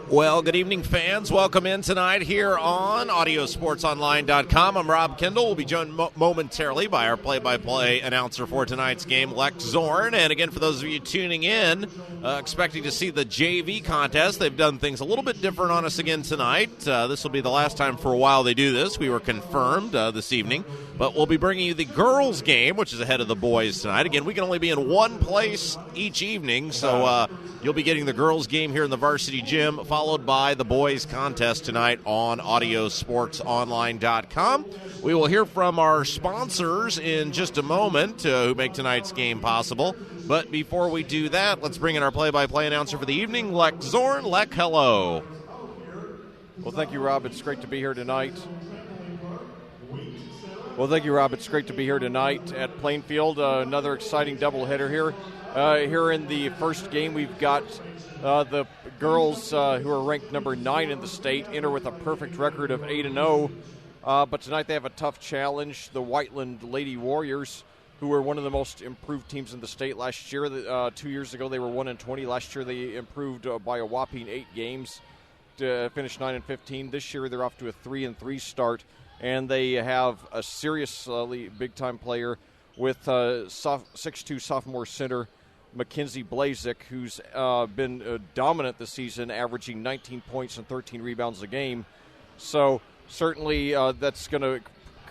Well, good evening, fans. Welcome in tonight here on AudioSportsOnline.com. I'm Rob Kendall. We'll be joined momentarily by our play-by-play announcer for tonight's game, Lex Zorn. And again, for those of you tuning in, expecting to see the JV contest, they've done things a little bit different on us again tonight. This will be the last time for a while they do this. We were confirmed this evening. But we'll be bringing you the girls' game, which is ahead of the boys tonight. Again, we can only be in one place each evening, so you'll be getting the girls' game here in the varsity gym, followed by the boys' contest tonight on AudioSportsOnline.com. We will hear from our sponsors in just a moment who make tonight's game possible. But before we do that, let's bring in our play-by-play announcer for the evening, Lex Zorn. Lex, hello. Well, thank you, Rob. It's great to be here tonight. It's great to be here tonight at Plainfield. Another exciting doubleheader here. Here in the first game, we've got the girls who are ranked number 9 in the state, enter with a perfect record of 8-0. But tonight they have a tough challenge, the Whiteland Lady Warriors, who were one of the most improved teams in the state last year. 2 years ago, they were 1-20. Last year, they improved by a whopping 8 games to finish 9-15. This year, they're off to a 3-3 start. And they have a seriously big-time player with 6'2" sophomore center Mackenzie Blazik, who's been dominant this season, averaging 19 points and 13 rebounds a game. So certainly that's going to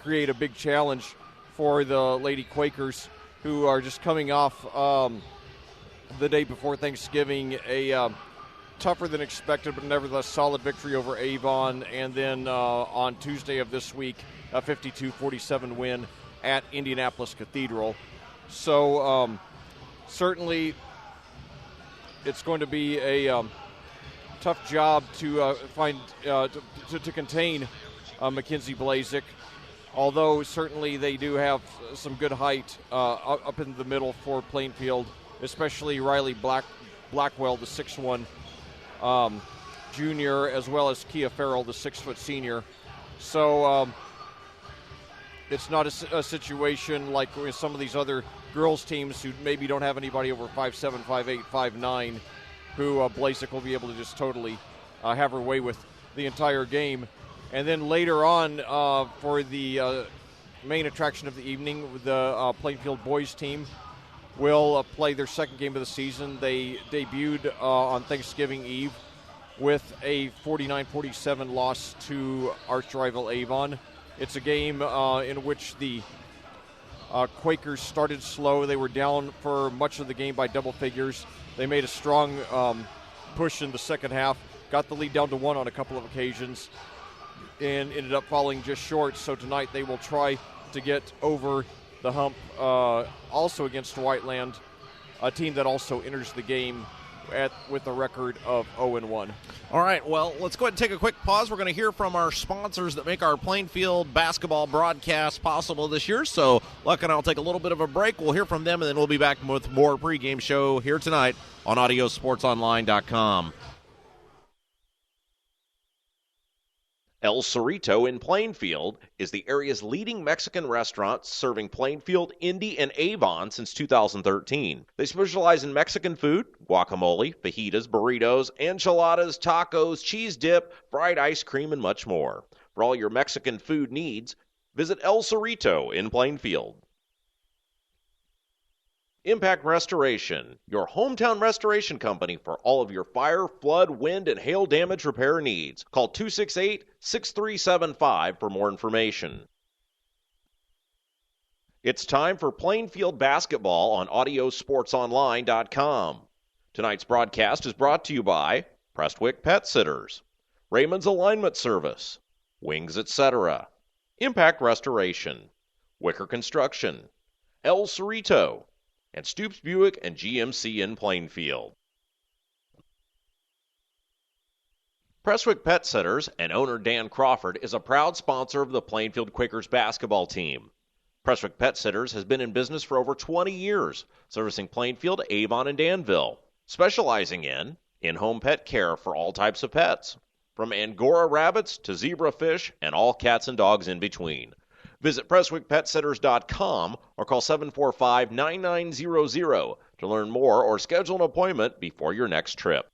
create a big challenge for the Lady Quakers, who are just coming off the day before Thanksgiving, a tougher than expected, but nevertheless solid victory over Avon. And then on Tuesday of this week, a 52-47 win at Indianapolis Cathedral. So certainly it's going to be a tough job to to contain Mackenzie Blazik. Although certainly they do have some good height up in the middle for Plainfield, especially Riley Blackwell, the 6'1" junior, as well as Kia Farrell, the 6-foot senior. So it's not a situation like with some of these other girls teams who maybe don't have anybody over 5'7", 5'8", 5'9", who Blazik will be able to just totally have her way with the entire game. And then later on, for the main attraction of the evening, the Plainfield boys team will play their second game of the season. They debuted on Thanksgiving Eve with a 49-47 loss to arch rival Avon. It's a game in which the Quakers started slow. They were down for much of the game by double figures. They made a strong push in the second half, got the lead down to 1 on a couple of occasions, and ended up falling just short. So tonight they will try to get over the hump also against Whiteland, a team that also enters the game with a record of 0-1. All right, well, let's go ahead and take a quick pause. We're going to hear from our sponsors that make our Plainfield basketball broadcast possible this year. So Luck and I will take a little bit of a break. We'll hear from them, and then we'll be back with more pregame show here tonight on AudioSportsOnline.com. El Cerrito in Plainfield is the area's leading Mexican restaurant, serving Plainfield, Indy, and Avon since 2013. They specialize in Mexican food, guacamole, fajitas, burritos, enchiladas, tacos, cheese dip, fried ice cream, and much more. For all your Mexican food needs, visit El Cerrito in Plainfield. Impact Restoration, your hometown restoration company for all of your fire, flood, wind, and hail damage repair needs. Call 268-6375 for more information. It's time for Plainfield basketball on AudioSportsOnline.com. Tonight's broadcast is brought to you by Prestwick Pet Sitters, Raymond's Alignment Service, Wings Etc., Impact Restoration, Wicker Construction, El Cerrito, and Stoops Buick and GMC in Plainfield. Prestwick Pet Sitters and owner Dan Crawford is a proud sponsor of the Plainfield Quakers basketball team. Prestwick Pet Sitters has been in business for over 20 years, servicing Plainfield, Avon, and Danville, specializing in-home pet care for all types of pets, from Angora rabbits to zebra fish and all cats and dogs in between. Visit PrestwickPetSitters.com or call 745-9900 to learn more or schedule an appointment before your next trip.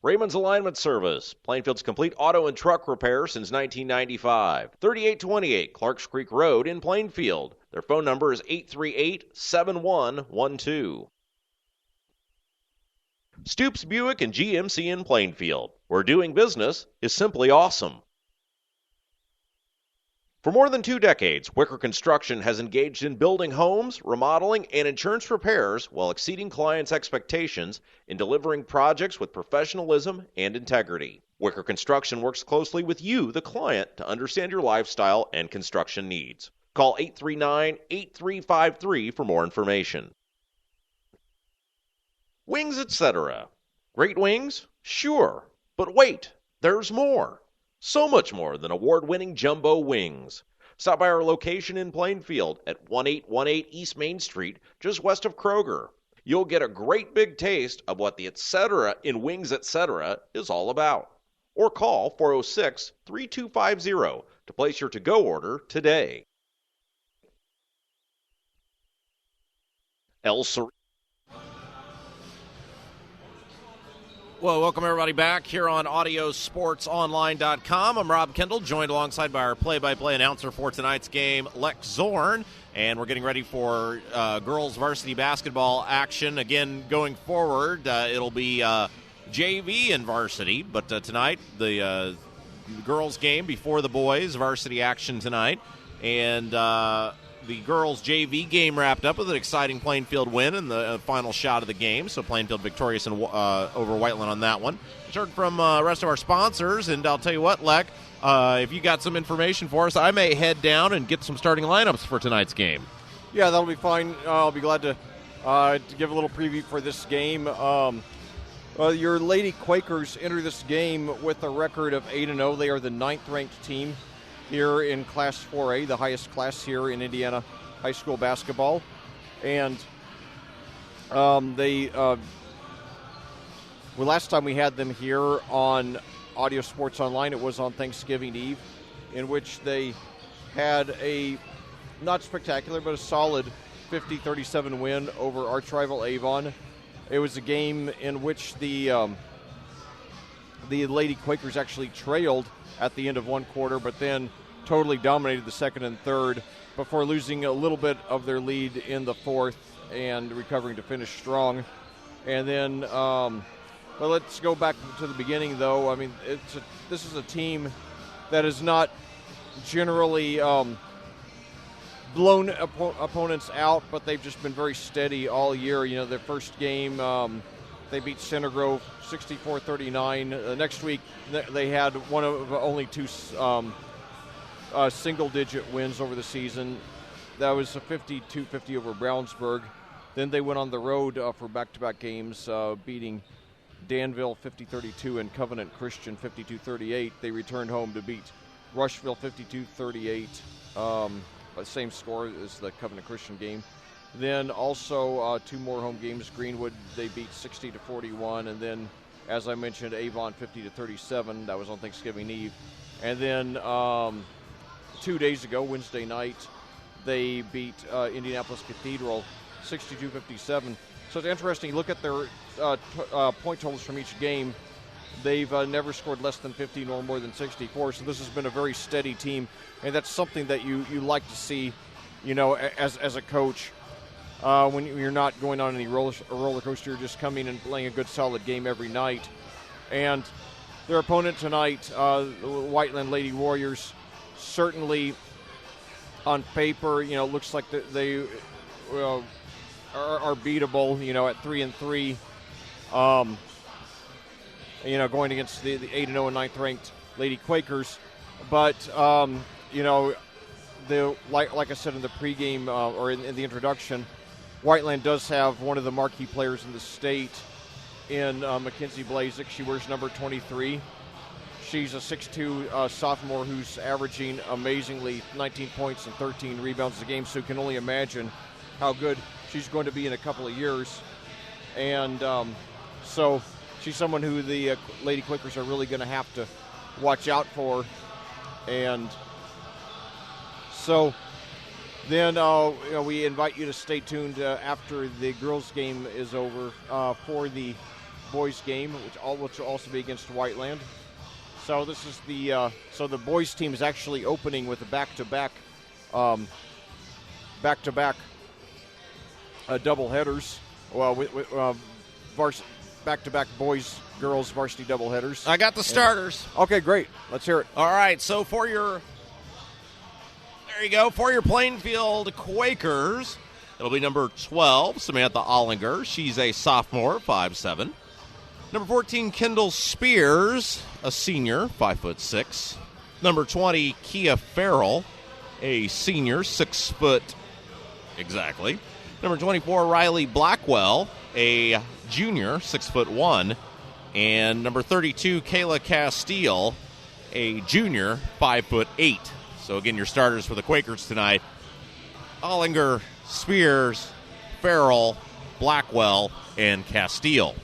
Raymond's Alignment Service, Plainfield's complete auto and truck repair since 1995. 3828 Clarks Creek Road in Plainfield. Their phone number is 838-7112. Stoops Buick and GMC in Plainfield, where doing business is simply awesome. For more than 2 decades, Wicker Construction has engaged in building homes, remodeling, and insurance repairs while exceeding clients' expectations in delivering projects with professionalism and integrity. Wicker Construction works closely with you, the client, to understand your lifestyle and construction needs. Call 839-8353 for more information. Wings, etc. Great wings? Sure. But wait, there's more. So much more than award-winning jumbo wings. Stop by our location in Plainfield at 1818 East Main Street, just west of Kroger. You'll get a great big taste of what the etc. in Wings Etc. is all about. Or call 406-3250 to place your to-go order today. El Cerrito. Well, welcome everybody back here on AudioSportsOnline.com. I'm Rob Kendall, joined alongside by our play-by-play announcer for tonight's game, Lex Zorn, and we're getting ready for girls varsity basketball action. Again, going forward, it'll be JV and varsity, but tonight the girls game before the boys varsity action tonight, and the girls' JV game wrapped up with an exciting Plainfield win in the final shot of the game. So Plainfield victorious over Whiteland on that one. We heard from the rest of our sponsors, and I'll tell you what, Lek, if you got some information for us, I may head down and get some starting lineups for tonight's game. Yeah, that'll be fine. I'll be glad to give a little preview for this game. Your Lady Quakers enter this game with a record of 8-0. They are the 9th-ranked team here in Class 4A, the highest class here in Indiana high school basketball. And last time we had them here on Audio Sports Online, it was on Thanksgiving Eve, in which they had a not spectacular, but a solid 50-37 win over arch rival Avon. It was a game in which the Lady Quakers actually trailed at the end of one quarter, but then totally dominated the second and third before losing a little bit of their lead in the fourth and recovering to finish strong. And then, well, let's go back to the beginning, though. I mean, this is a team that is not generally blown opponents out, but they've just been very steady all year. You know, their first game, they beat Center Grove 64-39. Next week, they had one of only 2 single-digit wins over the season. That was a 52-50 over Brownsburg. Then they went on the road for back-to-back games, beating Danville 50-32 and Covenant Christian 52-38. They returned home to beat Rushville 52-38, same score as the Covenant Christian game. Then also 2 more home games. Greenwood, they beat 60-41, and then, as I mentioned, Avon 50-37. That was on Thanksgiving Eve. And then 2 days ago, Wednesday night, they beat Indianapolis Cathedral 62-57. So it's interesting. Look at their point totals from each game. They've never scored less than 50 nor more than 64. So this has been a very steady team, and that's something that you like to see, you know, as a coach. When you're not going on any roller coaster, you're just coming and playing a good, solid game every night. And their opponent tonight, the Whiteland Lady Warriors, certainly on paper, you know, looks like they are beatable, you know, at 3-3. You know, going against the 8-0 and 9th-ranked Lady Quakers. But, you know, like I said in the pregame or in the introduction, Whiteland does have one of the marquee players in the state in Mackenzie Blazek. She wears number 23. She's a 6'2 sophomore who's averaging amazingly 19 points and 13 rebounds a game, so you can only imagine how good she's going to be in a couple of years. And so she's someone who the Lady Quakers are really going to have to watch out for. And so then you know, we invite you to stay tuned after the girls' game is over for the boys game, which will also be against Whiteland. So this is the the boys team is actually opening with a back-to-back double headers. Well, with back-to-back boys-girls varsity double headers. I got the starters. Okay, great. Let's hear it. All right, so for your Plainfield Quakers, it'll be number 12, Samantha Ollinger. She's a sophomore, 5'7". Number 14, Kendall Spears, a senior, 5'6". Number 20, Kia Farrell, a senior, 6 foot exactly. Number 24, Riley Blackwell, a junior, 6'1". And number 32, Kayla Castile, a junior, 5'8". So again, your starters for the Quakers tonight: Ollinger, Spears, Farrell, Blackwell, and Castile.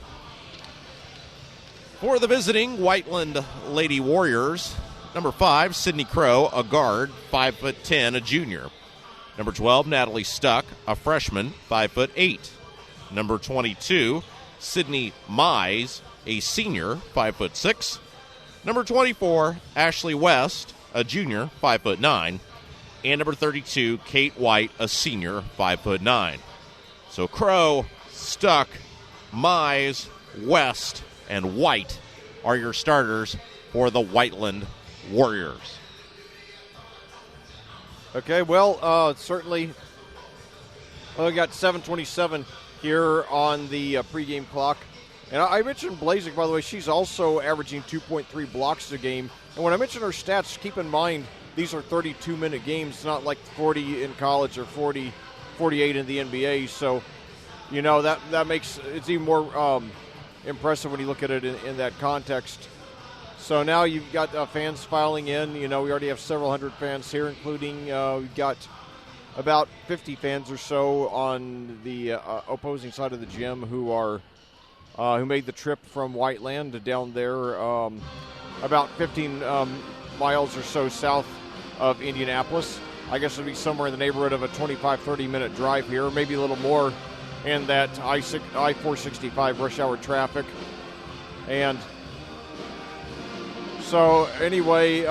For the visiting Whiteland Lady Warriors, number 5, Sydney Crow, a guard, 5'10", a junior. Number 12, Natalie Stuck, a freshman, 5'8". Number 22, Sydney Mize, a senior, 5'6". Number 24, Ashley West, a junior, 5'9". And number 32, Kate White, a senior, 5'9". So Crow, Stuck, Mize, West, and White are your starters for the Whiteland Warriors. Okay, well, certainly we got 7:27 here on the pregame clock. And I mentioned Blazek, by the way. She's also averaging 2.3 blocks a game. And when I mention her stats, keep in mind these are 32-minute games, not like 40 in college or 48 in the NBA. So, that makes it's even more impressive when you look at it in that context. So now you've got fans filing in. We already have several hundred fans here, including we've got about 50 fans or so on the opposing side of the gym who made the trip from Whiteland to down there, about 15 miles or so south of Indianapolis. I guess it'll be somewhere in the neighborhood of a 25-30 minute drive here, maybe a little more in that I-465 rush hour traffic. And so anyway,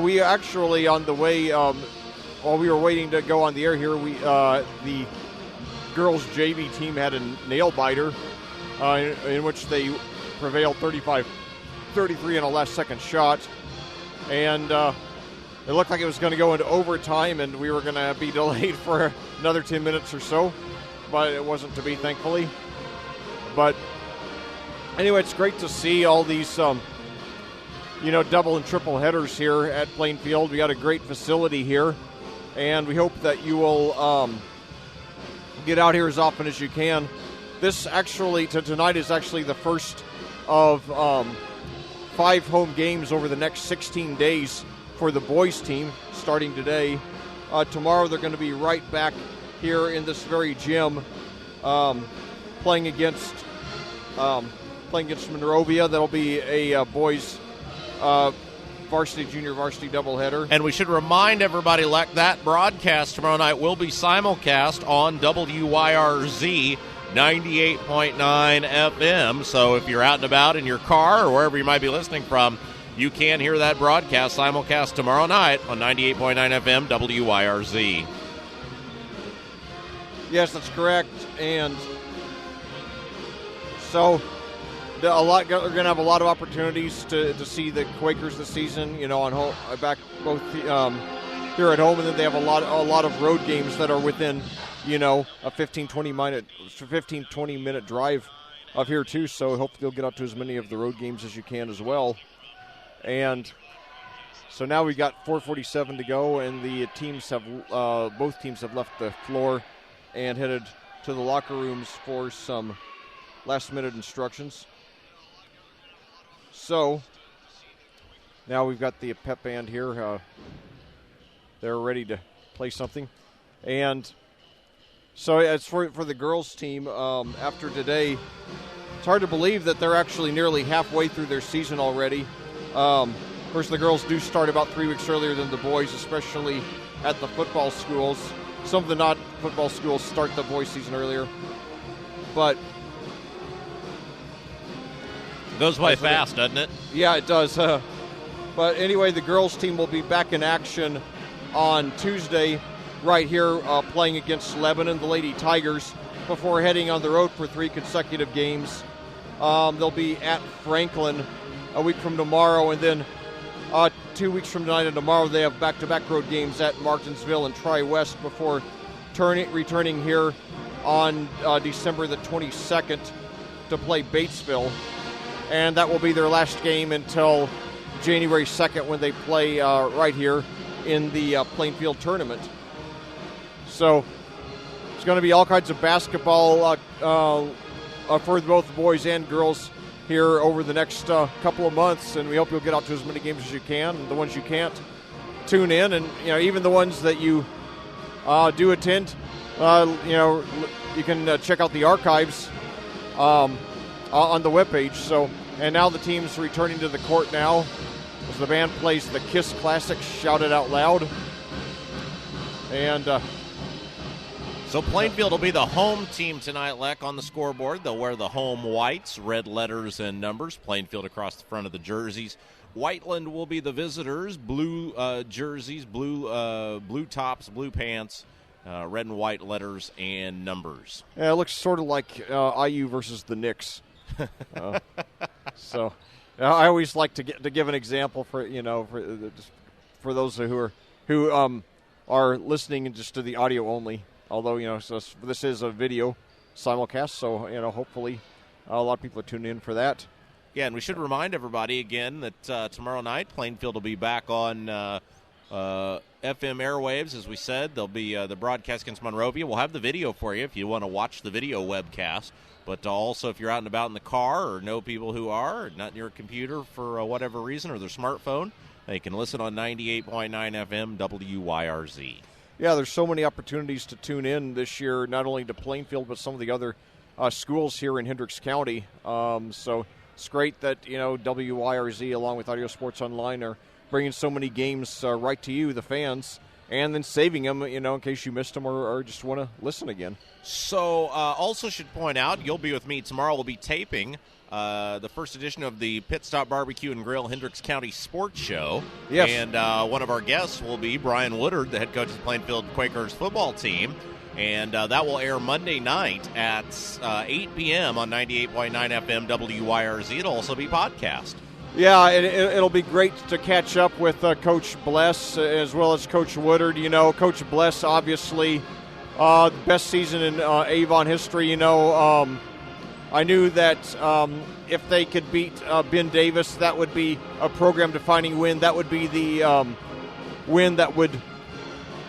we actually on the way, while we were waiting to go on the air here, the girls JV team had a nail biter in which they prevailed 35-33 in a last-second shot. And it looked like it was going to go into overtime, and we were going to be delayed for another 10 minutes or so. But it wasn't to be, thankfully. But anyway, it's great to see all these, double and triple headers here at Plainfield. We got a great facility here, and we hope that you will get out here as often as you can. This actually, tonight is actually the first of 5 home games over the next 16 days for the boys team, starting today. Tomorrow they're going to be right back here in this very gym, playing against Monrovia. That'll be a boys varsity, junior varsity doubleheader. And we should remind everybody, that broadcast tomorrow night will be simulcast on WYRZ 98.9 FM. So if you're out and about in your car or wherever you might be listening from, you can hear that broadcast simulcast tomorrow night on 98.9 FM WYRZ. Yes, that's correct. And so they're going to have a lot of opportunities to see the Quakers this season, on home, back both here at home, and then they have a lot of road games that are within, a 15-20 minute drive of here too. So hopefully you'll get out to as many of the road games as you can as well. And so now we've got 4:47 to go, and the teams have both teams have left the floor and headed to the locker rooms for some last-minute instructions. So now we've got the pep band here. They're ready to play something. And so as for the girls team, after today, it's hard to believe that they're actually nearly halfway through their season already. Of course, the girls do start about 3 weeks earlier than the boys, especially at the football schools. Some of the not football schools start the boys season earlier. But Goes by fast, doesn't it? Yeah, it does. But anyway, the girls team will be back in action on Tuesday right here playing against Lebanon, the Lady Tigers, before heading on the road for 3 consecutive games. They'll be at Franklin a week from tomorrow, and then 2 weeks from tonight and tomorrow they have back-to-back road games at Martinsville and Tri-West before returning here on December the 22nd to play Batesville. And that will be their last game until January 2nd when they play right here in the Plainfield tournament. So it's going to be all kinds of basketball for both boys and girls here over the next couple of months, and we hope you'll get out to as many games as you can. And the ones you can't, tune in, and even the ones that you do attend, you can check out the archives on the webpage. So, and now the team's returning to the court now as the band plays the KISS Classic, Shout It Out Loud. And so Plainfield will be the home team tonight, Leck, on the scoreboard. They'll wear the home whites, red letters and numbers, Plainfield across the front of the jerseys. Whiteland will be the visitors, blue jerseys, blue tops, blue pants, red and white letters and numbers. Yeah, it looks sort of like IU versus the Knicks. So I always like to give an example for those who are listening just to the audio only. Although so this is a video simulcast, so hopefully a lot of people are tuning in for that. Yeah, and we should remind everybody again that tomorrow night Plainfield will be back on FM airwaves, as we said. There'll be the broadcast against Monrovia. We'll have the video for you if you want to watch the video webcast. But also, if you're out and about in the car or know people who are, or not near a computer for whatever reason, or their smartphone, they can listen on 98.9 FM WYRZ. Yeah, there's so many opportunities to tune in this year, not only to Plainfield, but some of the other schools here in Hendricks County. So it's great that, WYRZ, along with Audio Sports Online, are bringing so many games right to you, the fans, and then saving them, in case you missed them or just want to listen again. So also should point out, you'll be with me tomorrow. We'll be taping the first edition of the Pit Stop Barbecue and Grill Hendricks County Sports Show. Yes. And one of our guests will be Brian Woodard, the head coach of the Plainfield Quakers football team. And that will air Monday night at 8 p.m. on 98.9 FM WYRZ. It'll also be podcast. Yeah, it'll be great to catch up with Coach Bless as well as Coach Woodard. Coach Bless, obviously, the best season in Avon history. I knew that if they could beat Ben Davis, that would be a program-defining win. That would be the win that would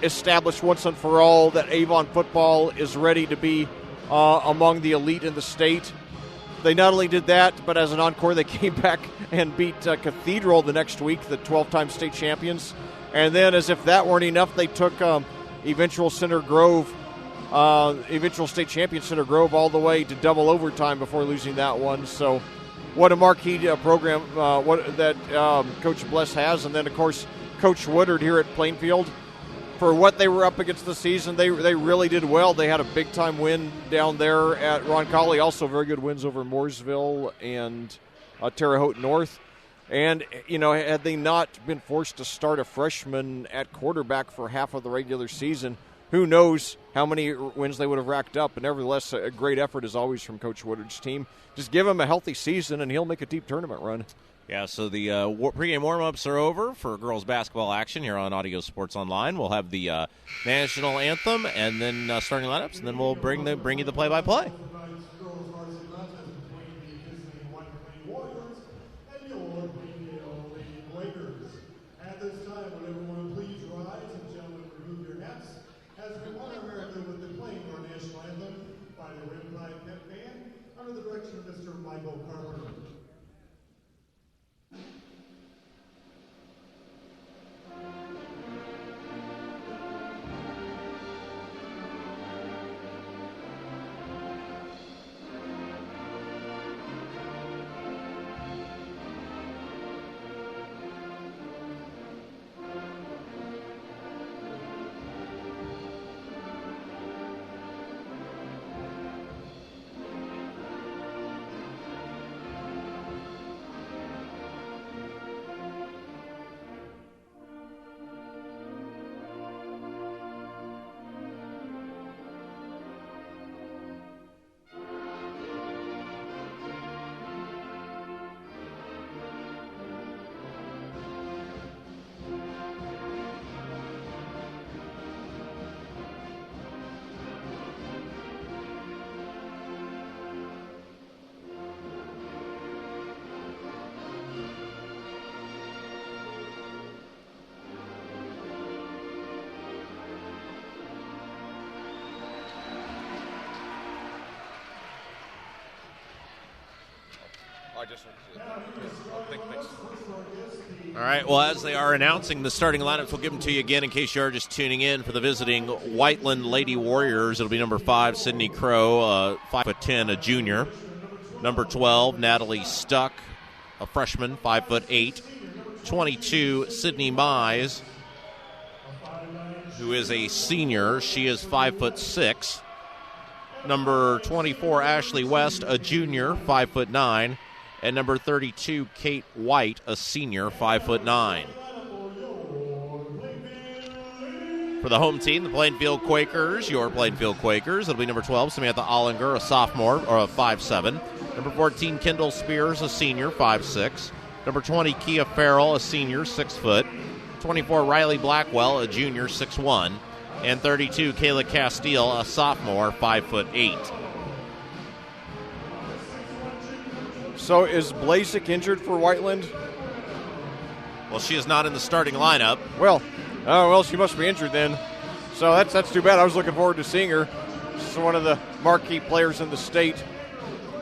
establish once and for all that Avon football is ready to be among the elite in the state. They not only did that, but as an encore, they came back and beat Cathedral the next week, the 12-time state champions. And then, as if that weren't enough, they took eventual state champion Center Grove all the way to double overtime before losing that one. So what a marquee program Coach Bless has. And then, of course, Coach Woodard here at Plainfield. For what they were up against the season, they really did well. They had a big-time win down there at Roncalli. Also very good wins over Mooresville and Terre Haute North. And, had they not been forced to start a freshman at quarterback for half of the regular season, who knows how many wins they would have racked up. But nevertheless, a great effort as always from Coach Woodard's team. Just give him a healthy season, and he'll make a deep tournament run. Yeah, so the pregame warm-ups are over for girls basketball action here on Audio Sports Online. We'll have the national anthem and then starting lineups, and then we'll bring you the play-by-play. At this time, would everyone please rise and gentlemen remove your hats as we honor America with the playing of our national anthem by the Rimside Pep Band under the direction of Mr. Michael Carpenter. Thanks. All right, well, as they are announcing the starting lineups, we'll give them to you again in case you are just tuning in for the visiting Whiteland Lady Warriors. It'll be number 5, Sydney Crow, 5'10", a junior. Number 12, Natalie Stuck, a freshman, 5'8". 22, Sydney Mize, who is a senior. She is 5'6". Number 24, Ashley West, a junior, 5'9". And number 32, Kate White, a senior, 5'9". For the home team, the Plainfield Quakers, your Plainfield Quakers, it'll be number 12, Samantha Ollinger, a sophomore, or a 5'7". Number 14, Kendall Spears, a senior, 5'6". Number 20, Kia Farrell, a senior, 6 foot. 24, Riley Blackwell, a junior, 6'1". And 32, Kayla Castile, a sophomore, 5'8". So is Blazek injured for Whiteland? Well, she is not in the starting lineup. Well, she must be injured then. So that's too bad. I was looking forward to seeing her. She's one of the marquee players in the state.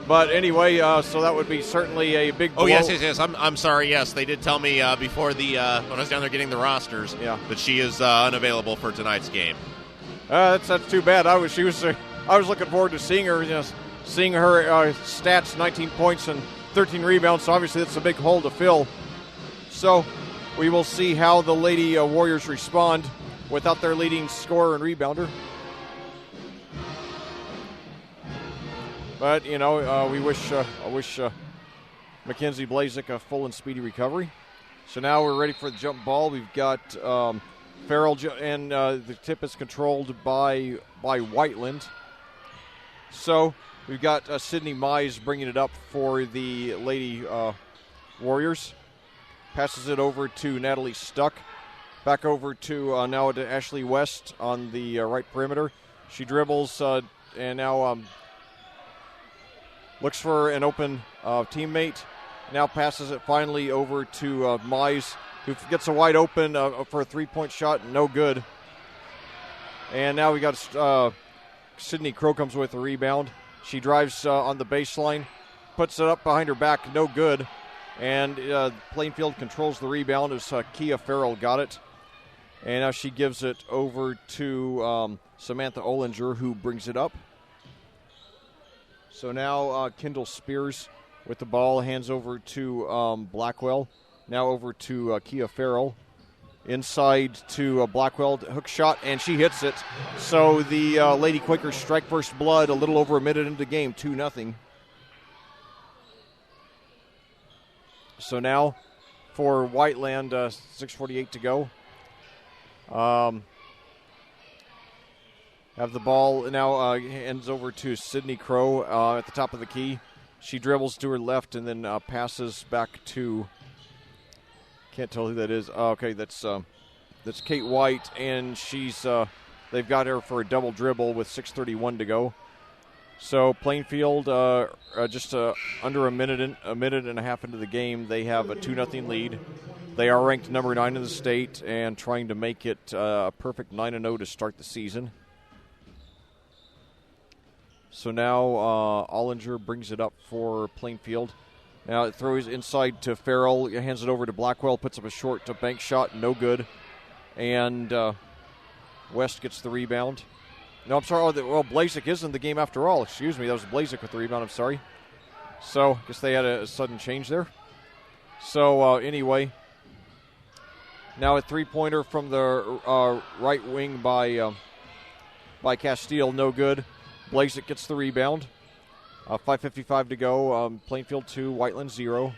But anyway, so that would be certainly a big blow. Oh, yes. I'm sorry. Yes, they did tell me before when I was down there getting the rosters that she is unavailable for tonight's game. That's too bad. I was looking forward to seeing her. Seeing her stats, 19 points and 13 rebounds. So obviously that's a big hole to fill. So we will see how the Lady Warriors respond without their leading scorer and rebounder. But, I wish Mackenzie Blazek a full and speedy recovery. So now we're ready for the jump ball. We've got Farrell, and the tip is controlled by Whiteland. So we've got Sydney Mize bringing it up for the Lady Warriors. Passes it over to Natalie Stuck. Back over to now to Ashley West on the right perimeter. She dribbles and now looks for an open teammate. Now passes it finally over to Mize, who gets a wide open for a three-point shot, no good. And now we got Sydney Crow comes with a rebound. She drives on the baseline, puts it up behind her back, no good. And Plainfield controls the rebound as Kia Farrell got it. And now she gives it over to Samantha Ollinger, who brings it up. So now Kendall Spears with the ball, hands over to Blackwell. Now over to Kia Farrell. Inside to Blackwell, hook shot, and she hits it. So the Lady Quakers strike first blood a little over a minute into the game, 2-0. So now for Whiteland, 6:48 to go. Have the ball now hands over to Sydney Crow at the top of the key. She dribbles to her left and then passes back to, can't tell who that is. Okay, that's Kate White, and she's they've got her for a double dribble with 6:31 to go. So Plainfield, just under a minute and a half into the game, they have a 2-0 lead. They are ranked number 9 in the state and trying to make it a perfect 9-0 to start the season. So now Ollinger brings it up for Plainfield. Now it throws inside to Farrell, hands it over to Blackwell, puts up a short to bank shot, no good. And West gets the rebound. No, I'm sorry. Blazek is in the game after all. Excuse me, that was Blazek with the rebound. I'm sorry. So I guess they had a sudden change there. So anyway, now a three-pointer from the right wing by Castile, no good. Blazek gets the rebound. 5:55 to go. Plainfield 2, Whiteland 0.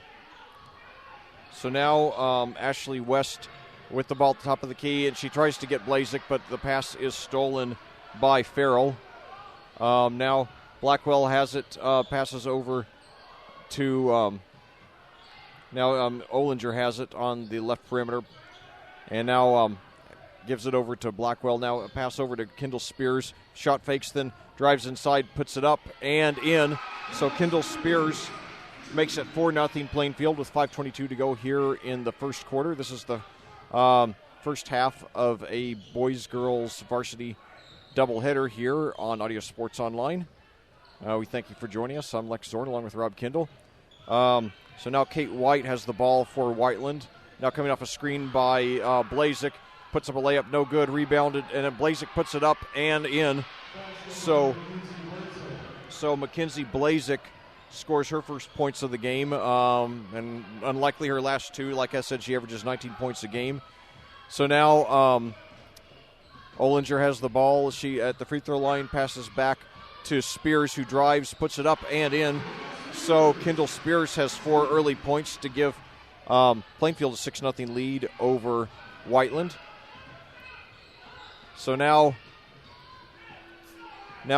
So now Ashley West with the ball at the top of the key, and she tries to get Blazek, but the pass is stolen by Farrell. Now Blackwell has it, passes over to Ollinger has it on the left perimeter, and now gives it over to Blackwell. Now a pass over to Kendall Spears. Shot fakes, then drives inside, puts it up and in. So Kendall Spears makes it 4-0 Plainfield with 5:22 to go here in the first quarter. This is the first half of a boys-girls varsity doubleheader here on Audio Sports Online. We thank you for joining us. I'm Lex Zorn along with Rob Kindle. So now Kate White has the ball for Whiteland. Now coming off a screen by Blazik. Puts up a layup, no good, rebounded, and then Blazik puts it up and in. So Mackenzie Blazik scores her first points of the game, and unlikely her last two. Like I said, she averages 19 points a game. So now Olinger has the ball. She at the free throw line passes back to Spears, who drives, puts it up and in. So Kendall Spears has 4 early points to give Plainfield a 6-0 lead over Whiteland. So now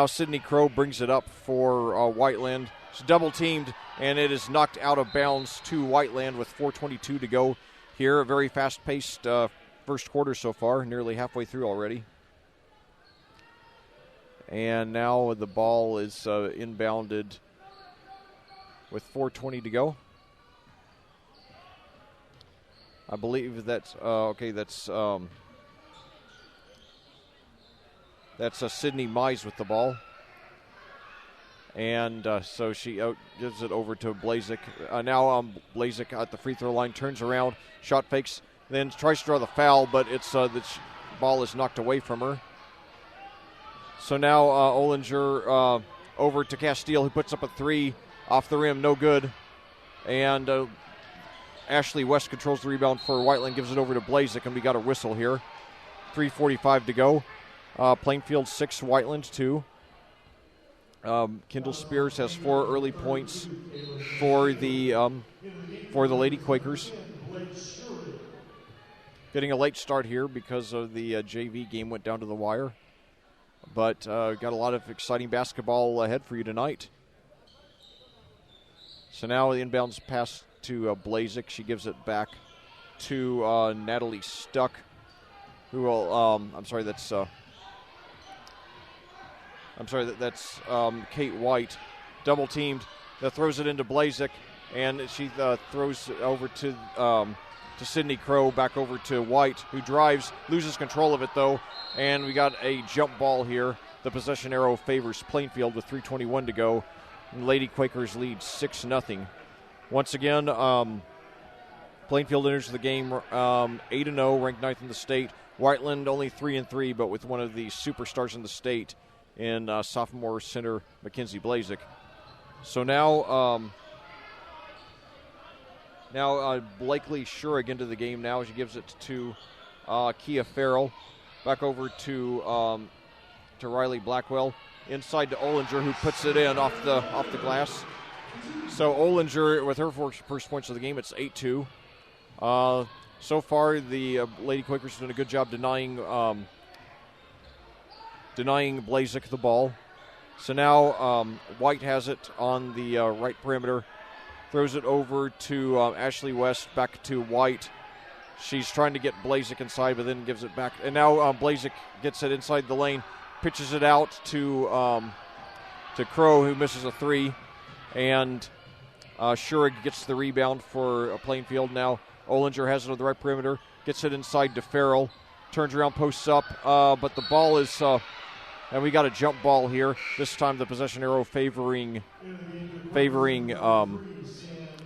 Sydney Crow brings it up for Whiteland. It's double teamed, and it is knocked out of bounds to Whiteland with 4:22 to go here. A very fast-paced first quarter so far, nearly halfway through already. And now the ball is inbounded with 4:20 to go. I believe that's okay. That's Sydney Mize with the ball. And so she gives it over to Blazik. Now Blazik at the free throw line, turns around, shot fakes, then tries to draw the foul, but it's the ball is knocked away from her. So now Olinger over to Castile, who puts up a 3 off the rim, no good. And Ashley West controls the rebound for Whiteland, gives it over to Blazik, and we got a whistle here. 3:45 to go. Plainfield 6, Whiteland 2. Kendall Spears has 4 early points for the Lady Quakers. Getting a late start here because of the JV game went down to the wire. But got a lot of exciting basketball ahead for you tonight. So now the inbounds pass to Blazik. She gives it back to Natalie Stuck, who will, that's Kate White, double teamed. That throws it into Blazik, and she throws it over to Sydney Crow, back over to White, who drives, loses control of it though, and we got a jump ball here. The possession arrow favors Plainfield with 3:21 to go. And Lady Quakers lead 6-0. Once again, Plainfield enters the game 8-0, ranked 9th in the state. Whiteland only 3-3, but with one of the superstars in the state in sophomore center Mackenzie Blazik. So now Blakely Schurig into the game now. She gives it to Kia Farrell. Back over to Riley Blackwell. Inside to Olinger, who puts it in off the glass. So Olinger with her first points of the game. It's 8-2. So far, the Lady Quakers have done a good job denying Blazik the ball. So now White has it on the right perimeter. Throws it over to Ashley West, back to White. She's trying to get Blazik inside, but then gives it back. And now Blazik gets it inside the lane, pitches it out to Crow, who misses a 3. And Schurig gets the rebound for Plainfield. Now Olinger has it on the right perimeter, gets it inside to Farrell, turns around, posts up, but the ball is, and we got a jump ball here. This time the possession arrow favoring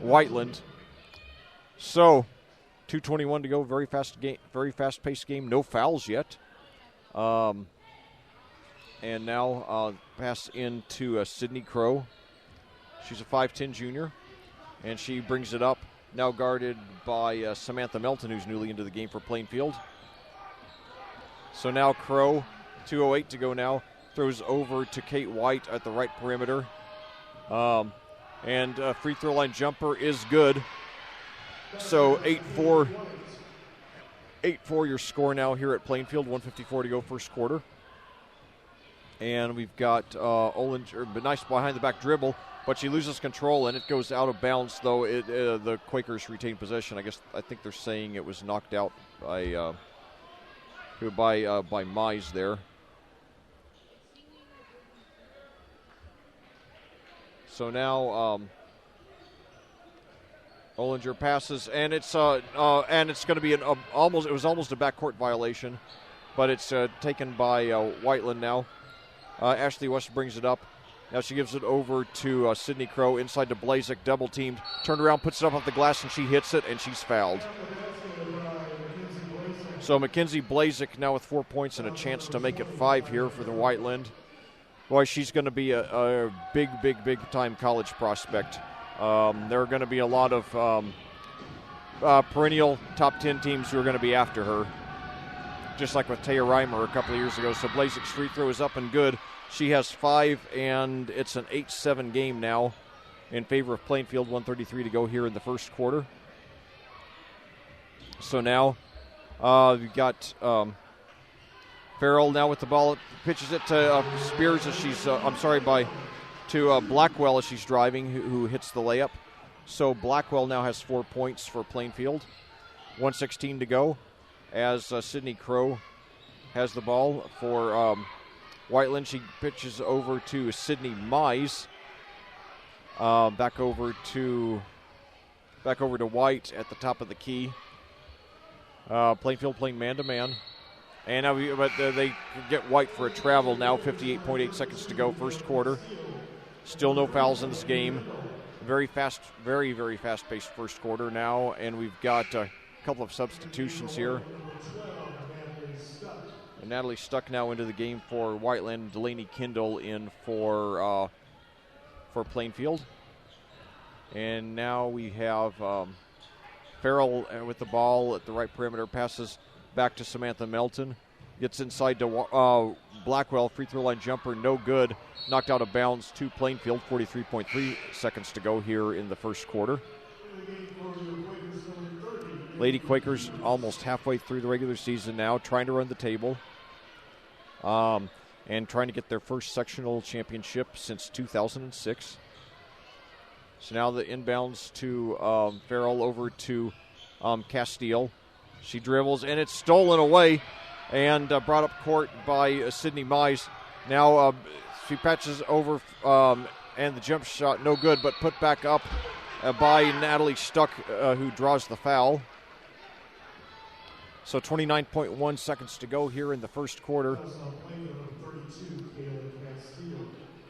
Whiteland. So 2:21 to go. Very fast-paced game. No fouls yet. And now pass into Sydney Crow. She's a 5'10 junior, and she brings it up. Now guarded by Samantha Melton, who's newly into the game for Plainfield. So now Crow, 2:08 to go now, throws over to Kate White at the right perimeter. And free throw line jumper is good. So 8-4 your score now here at Plainfield, 1:54 to go first quarter. And we've got Olinger, but nice behind-the-back dribble, but she loses control, and it goes out of bounds, though the Quakers retain possession. I think they're saying it was knocked out by Mize there. So now Olinger passes, and it's going to be almost a backcourt violation, but it's taken by Whiteland now. Ashley West brings it up, Now she gives it over to Sydney Crow inside to Blazek, double teamed. Turned around, puts it up off the glass, and she hits it, and she's fouled. So Mackenzie Blazek now with 4 points and a chance to make it 5 here for the Whiteland. Boy, she's going to be a big time college prospect. There are going to be a lot of perennial top 10 teams who are going to be after her, just like with Taya Reimer a couple of years ago. So Blazek's free throw is up and good. She has 5, and it's an 8-7 game now in favor of Plainfield. 1:33 to go here in the first quarter. So now we've got Farrell now with the ball. Pitches it to Spears as she's, to Blackwell as she's driving, who hits the layup. So Blackwell now has 4 points for Plainfield. 1:16 to go as Sydney Crow has the ball for Whiteland. She pitches over to Sydney Mize. Back over to White at the top of the key. Plainfield playing man-to-man. And now they get White for a travel now. 58.8 seconds to go, first quarter. Still no fouls in this game. Very fast, very fast-paced first quarter now. And we've got a couple of substitutions here. And Natalie Stuck now into the game for Whiteland. Delaney Kindle in for Plainfield. And now we have Farrell with the ball at the right perimeter. Passes back to Samantha Melton. Gets inside to Blackwell. Free throw line jumper, no good. Knocked out of bounds to Plainfield. 43.3 seconds to go here in the first quarter. Lady Quakers almost halfway through the regular season now, trying to run the table. And trying to get their first sectional championship since 2006. So now the inbounds to Farrell over to Castile. She dribbles, and it's stolen away and brought up court by Sydney Mize. Now she patches over, and the jump shot no good, but put back up by Natalie Stuck, who draws the foul. So 29.1 seconds to go here in the first quarter.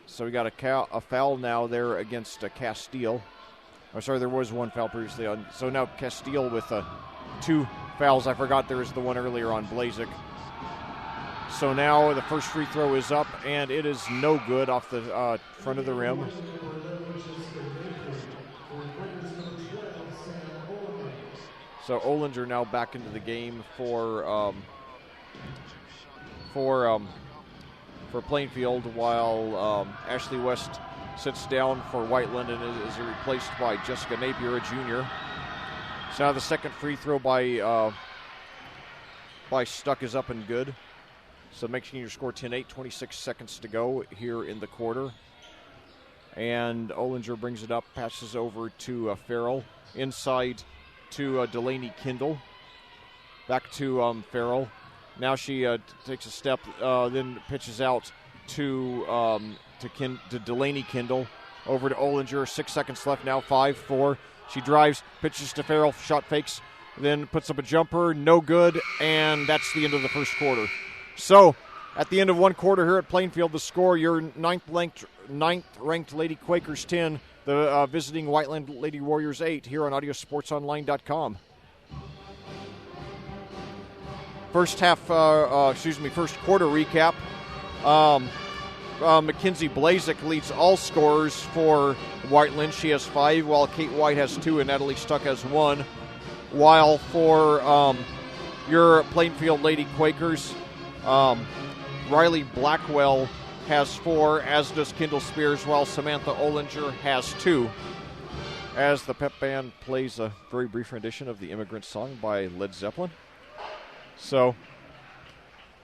So we got a foul now there against Castile. Oh, sorry, there was one foul previously on. So now Castile with 2 fouls. I forgot there was the one earlier on Blazek. So now the first free throw is up, and it is no good off the front of the rim. So Olinger now back into the game for Plainfield, while Ashley West sits down for Whiteland and is replaced by Jessica Napier, a junior. So now the second free throw by Stuck is up and good. So making your score 10-8, 26 seconds to go here in the quarter. And Olinger brings it up, passes over to Farrell. Inside to Delaney Kindle. Back to Farrell. Now she takes a step, then pitches out to Delaney Kindle. Over to Olinger, 6 seconds left now, 5-4. She drives, pitches to Farrell, shot fakes, then puts up a jumper, no good, and that's the end of the first quarter. So, at the end of one quarter here at Plainfield, the score, your ninth-ranked Lady Quakers 10, the visiting Whiteland Lady Warriors 8 here on AudioSportsOnline.com. First quarter recap. Mackenzie Blazek leads all scorers for Whiteland. She has 5, while Kate White has 2 and Natalie Stuck has 1. While for your Plainfield Lady Quakers, Riley Blackwell has 4, as does Kendall Spears, while Samantha Olinger has 2. As the pep band plays a very brief rendition of the Immigrant Song by Led Zeppelin. So,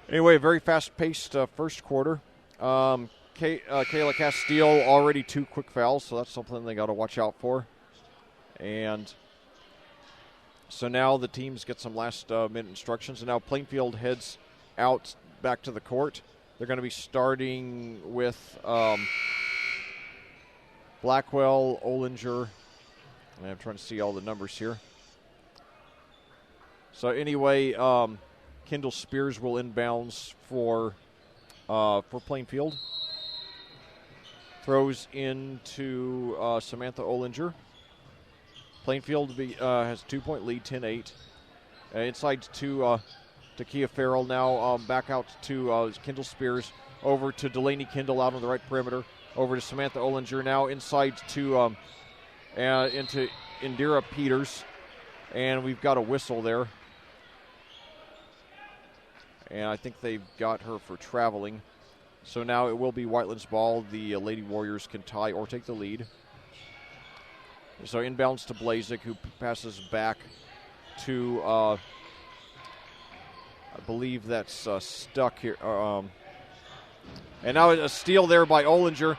anyway, very fast-paced first quarter. Kayla Castile already 2 quick fouls, so that's something they got to watch out for. And so now the teams get some last-minute instructions, and now Plainfield heads out back to the court. They're going to be starting with Blackwell, Olinger, and I'm trying to see all the numbers here. So anyway, Kendall Spears will inbounds for Plainfield. throws into Samantha Olinger. Plainfield has a 2-point lead, 10-8. Inside to Kia Farrell now, back out to Kendall Spears, over to Delaney Kendall out on the right perimeter, over to Samantha Olinger now inside to into Indira Peters, and we've got a whistle there. And I think they've got her for traveling. So now it will be Whiteland's ball. The Lady Warriors can tie or take the lead. So inbounds to Blazik, who passes back to, I believe that's Stuck here. And now a steal there by Olinger.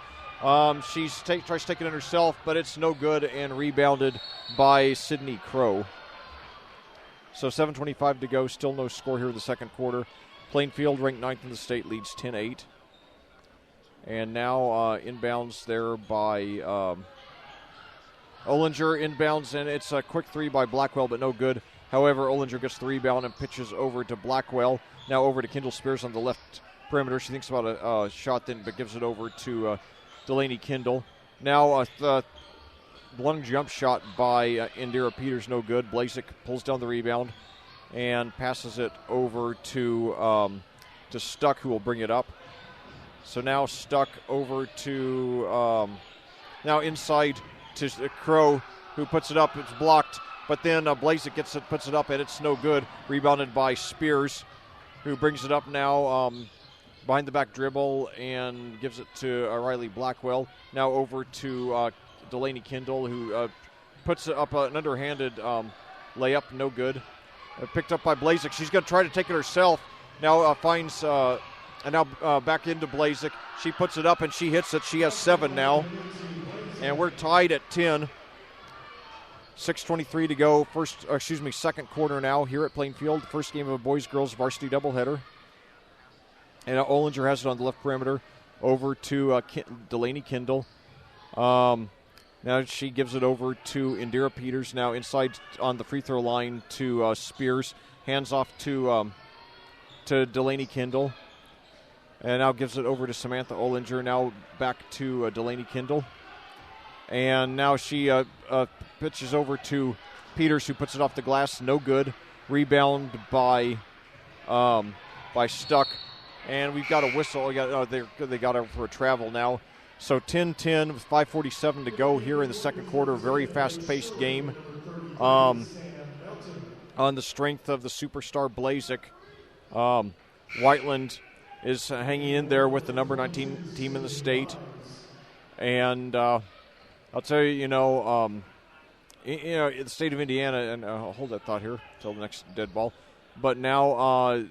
She tries to take it in herself, but it's no good and rebounded by Sydney Crow. So 7:25 to go, still no score here in the second quarter. Plainfield, ranked 9th in the state, leads 10-8. And now inbounds there by Olinger, inbounds, and it's a quick three by Blackwell, but no good. However, Olinger gets the rebound and pitches over to Blackwell. Now over to Kendall Spears on the left perimeter. She thinks about a shot then, but gives it over to Delaney Kendall. Now the long jump shot by Indira Peters, no good. Blazik pulls down the rebound and passes it over to Stuck, who will bring it up. So now Stuck over to now inside to Crow, who puts it up. It's blocked, but then Blazik puts it up, and it's no good. Rebounded by Spears, who brings it up now behind the back dribble and gives it to Riley Blackwell. Now over to Delaney Kendall, who puts up an underhanded layup, no good. Picked up by Blazik. She's going to try to take it herself. Now finds, and now back into Blazik. She puts it up and she hits it. She has 7 now. And we're tied at 10. 6:23 to go. Second quarter now here at Plainfield. First game of a boys-girls varsity doubleheader. And Olinger has it on the left perimeter over to Delaney Kendall. Now she gives it over to Indira Peters. Now inside on the free throw line to Spears. Hands off to Delaney Kendall. And now gives it over to Samantha Olinger. Now back to Delaney Kendall. And now she pitches over to Peters, who puts it off the glass. No good. Rebound by Stuck. And we've got a whistle. They got her for a travel now. So 10-10 with 5:47 to go here in the second quarter. Very fast-paced game. On the strength of the superstar Blazik, Whiteland is hanging in there with the number 19 team in the state. And I'll tell you, the state of Indiana, and I'll hold that thought here until the next dead ball. But now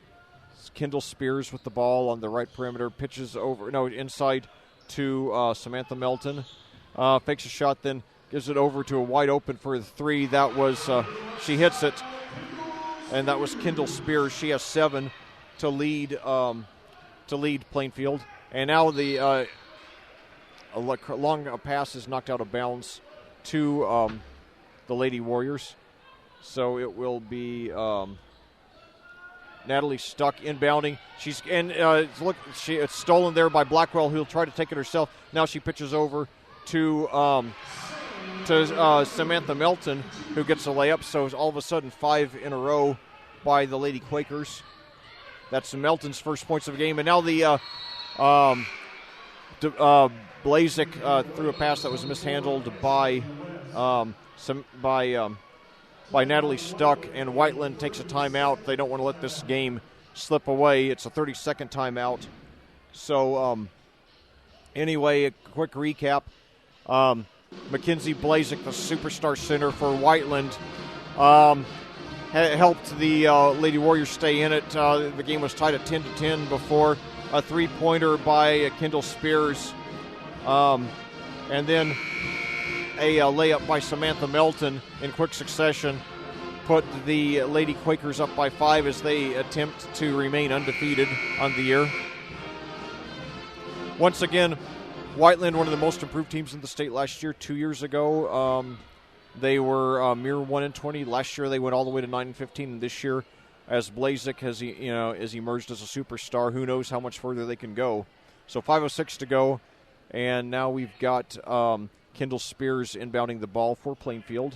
Kendall Spears with the ball on the right perimeter, pitches inside to Samantha Melton. Fakes a shot, then gives it over to a wide open for the three. That was, she hits it, and that was Kendall Spears. She has 7 to lead Plainfield. And now the a long pass is knocked out of bounds to the Lady Warriors. So it will be Natalie Stuck inbounding. It's stolen there by Blackwell, who'll try to take it herself. Now she pitches over to Samantha Melton, who gets a layup. So all of a sudden 5 in a row by the Lady Quakers. That's Melton's first points of the game. And now the Blazik threw a pass that was mishandled by Natalie Stuck, and Whiteland takes a timeout. They don't want to let this game slip away. It's a 30-second timeout. So anyway, a quick recap. Mackenzie Blazik, the superstar center for Whiteland, helped the Lady Warriors stay in it. The game was tied at 10-10 before a three-pointer by Kendall Spears. And then a layup by Samantha Melton in quick succession put the Lady Quakers up by 5 as they attempt to remain undefeated on the year. Once again, Whiteland, one of the most improved teams in the state last year. 2 years ago, they were mere 1-20. Last year, they went all the way to 9-15. And this year, as Blazik has emerged as a superstar, who knows how much further they can go. So 5:06 to go, And now we've got Kendall Spears inbounding the ball for Plainfield.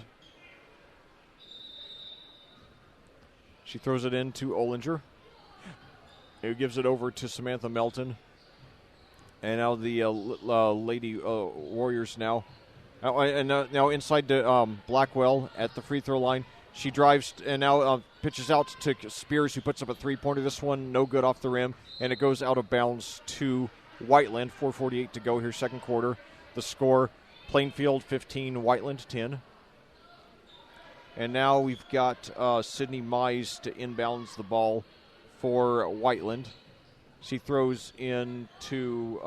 She throws it into Olinger, who gives it over to Samantha Melton. And now the Lady Warriors now. Now inside to Blackwell at the free throw line. She drives and now pitches out to Spears, who puts up a three-pointer. This one no good off the rim, and it goes out of bounds to Whiteland. 4:48 to go here, second quarter. The score, Plainfield 15, Whiteland 10. And now we've got Sydney Mize to inbounds the ball for Whiteland. She throws into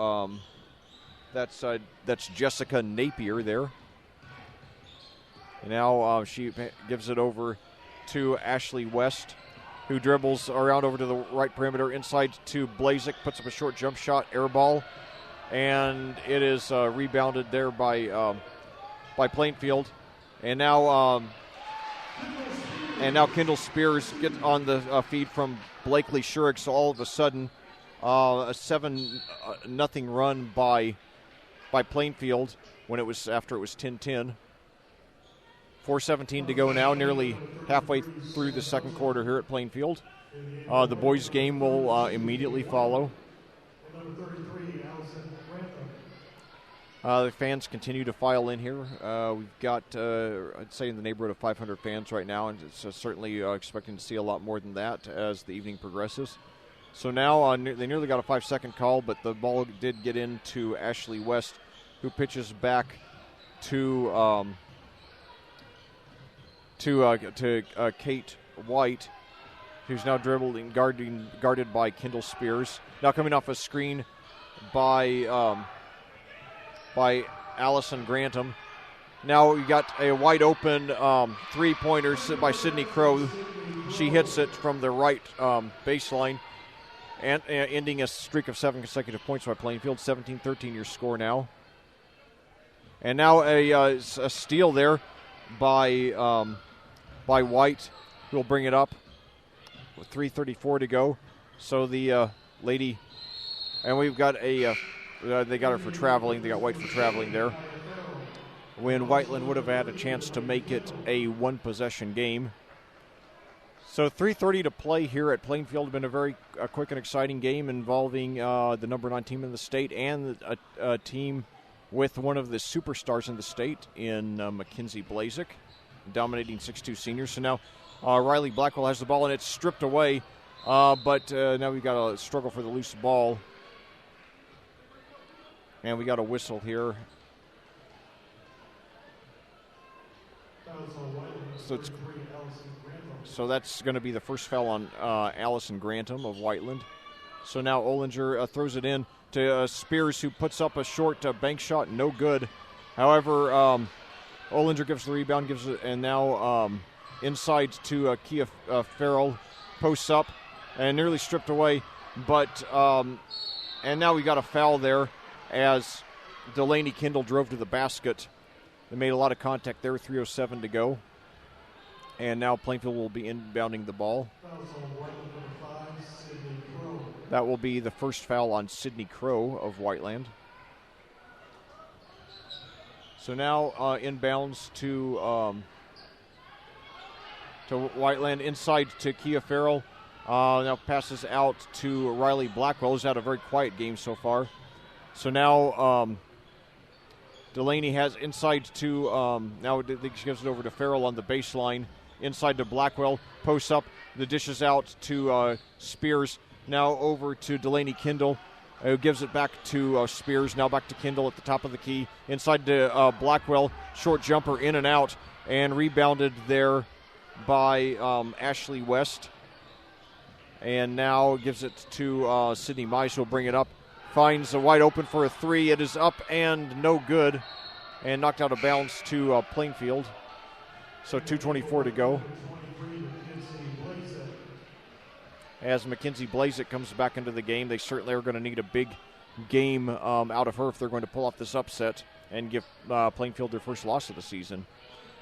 that's Jessica Napier there. And now she gives it over to Ashley West, who dribbles around over to the right perimeter, inside to Blazik, puts up a short jump shot, air ball, and it is rebounded there by Plainfield. And now Kendall Spears gets on the feed from Blakely Shurik, so all of a sudden a 7-0 run by Plainfield when it was after it was 10-10. 4:17 to go now, nearly halfway through the second quarter here at Plainfield. The boys' game will immediately follow. The fans continue to file in here. We've got, I'd say, in the neighborhood of 500 fans right now, and it's certainly expecting to see a lot more than that as the evening progresses. So now they nearly got a 5-second call, but the ball did get into Ashley West, who pitches back to Kate White, who's now dribbling, guarded by Kendall Spears. Now coming off a screen by Allison Grantham. Now we got a wide open three-pointer by Sydney Crow. She hits it from the right baseline, and ending a streak of 7 consecutive points by Plainfield. 17-13 your score now. And now a steal there by White, who will bring it up with 3:34 to go. So the lady, and we've got they got her for traveling. They got White for traveling there. When Whiteland would have had a chance to make it a one-possession game. So 3:30 to play here at Plainfield. Been a very quick and exciting game involving the number 9 team in the state and a team with one of the superstars in the state in Mackenzie Blazik, dominating 6'2 senior. So now Riley Blackwell has the ball, and it's stripped away, but now we've got a struggle for the loose ball. And we got a whistle here. So that's going to be the first foul on Allison Grantham of Whiteland. So now Olinger throws it in to Spears, who puts up a short bank shot, no good. However, Olinger gives the rebound, gives it, and now inside to Kia Farrell, posts up and nearly stripped away. But and now we got a foul there as Delaney Kendall drove to the basket. They made a lot of contact there. 3:07 to go, and now Plainfield will be inbounding the ball. That will be the first foul on Sydney Crow of Whiteland. So now inbounds to Whiteland, inside to Kia Farrell. Now passes out to Riley Blackwell, who's had a very quiet game so far. So now Delaney has inside to, now she gives it over to Farrell on the baseline. Inside to Blackwell, posts up, the dishes out to Spears. Now over to Delaney Kendall, who gives it back to Spears. Now back to Kendall at the top of the key. Inside to Blackwell, short jumper in and out, and rebounded there by Ashley West. And now gives it to Sydney Mize, who will bring it up. Finds a wide open for a three. It is up and no good, and knocked out of bounds to Plainfield. So 2:24 to go. As Mackenzie Blazik comes back into the game, they certainly are going to need a big game out of her if they're going to pull off this upset and give Plainfield their first loss of the season.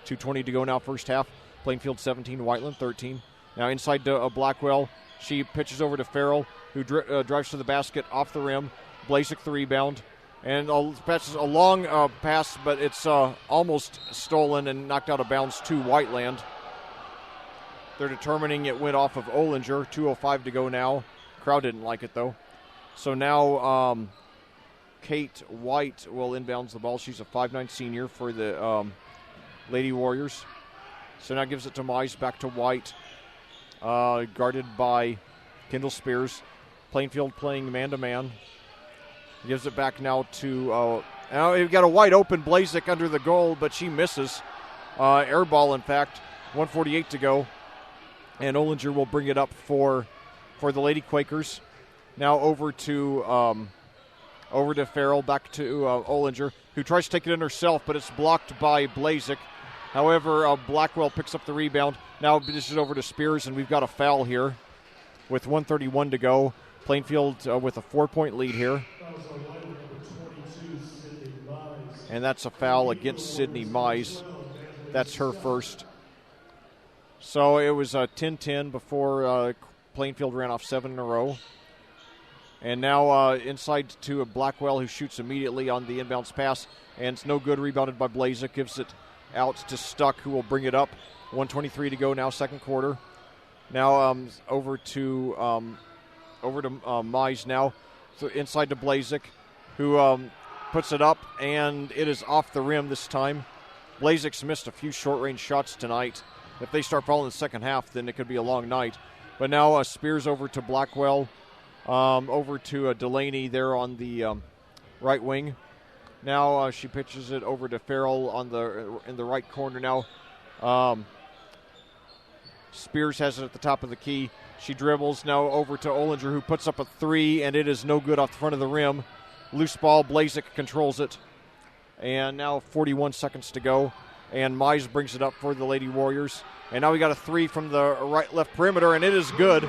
2:20 to go now, first half. Plainfield 17, Whiteland 13. Now inside to Blackwell. She pitches over to Farrell, who drives to the basket off the rim. Blazik the rebound. And passes a long pass, but it's almost stolen and knocked out of bounds to Whiteland. They're determining it went off of Olinger. 2:05 to go now. Crowd didn't like it, though. So now Kate White will inbounds the ball. She's a 5'9" senior for the Lady Warriors. So now gives it to Mize, back to White. Guarded by Kendall Spears. Plainfield playing man-to-man. Gives it back now to, now we've got a wide open Blazik under the goal, but she misses. Air ball, in fact. 1:48 to go. And Olinger will bring it up for the Lady Quakers. Now over to Farrell, back to Olinger, who tries to take it in herself, but it's blocked by Blazik. However, Blackwell picks up the rebound. Now this is over to Spears, and we've got a foul here with 1:31 to go. Plainfield with a 4-point lead here. And that's a foul against Sydney Mize. That's her first. So it was 10-10 before Plainfield ran off 7 in a row. And now inside to Blackwell, who shoots immediately on the inbounds pass. And it's no good, rebounded by Blazik. Gives it out to Stuck, who will bring it up. 1:23 to go now, second quarter. Now over to Mize now. So inside to Blazik, who puts it up, and it is off the rim this time. Blazik's missed a few short-range shots tonight. If they start falling in the second half, then it could be a long night. But now Spears over to Blackwell, over to Delaney there on the right wing. Now she pitches it over to Farrell in the right corner now. Spears has it at the top of the key. She dribbles now over to Olinger, who puts up a three, and it is no good off the front of the rim. Loose ball, Blazik controls it. And now 41 seconds to go. And Mize brings it up for the Lady Warriors. And now we got a three from the right-left perimeter, and it is good.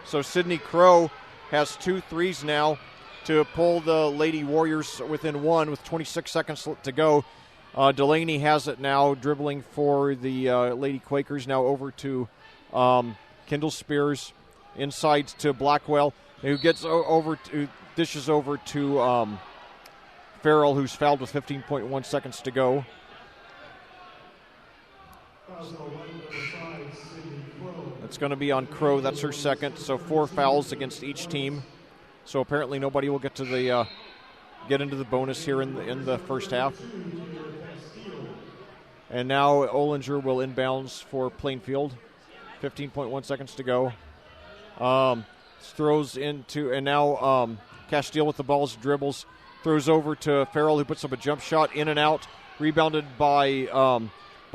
So Sydney Crow has 2 threes now to pull the Lady Warriors within one with 26 seconds to go. Delaney has it now, dribbling for the Lady Quakers. Now over to Kendall Spears, inside to Blackwell, who gets dishes over to Farrell, who's fouled with 15.1 seconds to go. It's going to be on Crow. That's her second. So 4 fouls against each team. So apparently nobody will get to get into the bonus here in the first half. And now Olinger will inbounds for Plainfield. 15.1 seconds to go. Throws into, and now Castile with the balls, dribbles, throws over to Farrell, who puts up a jump shot, in and out, rebounded by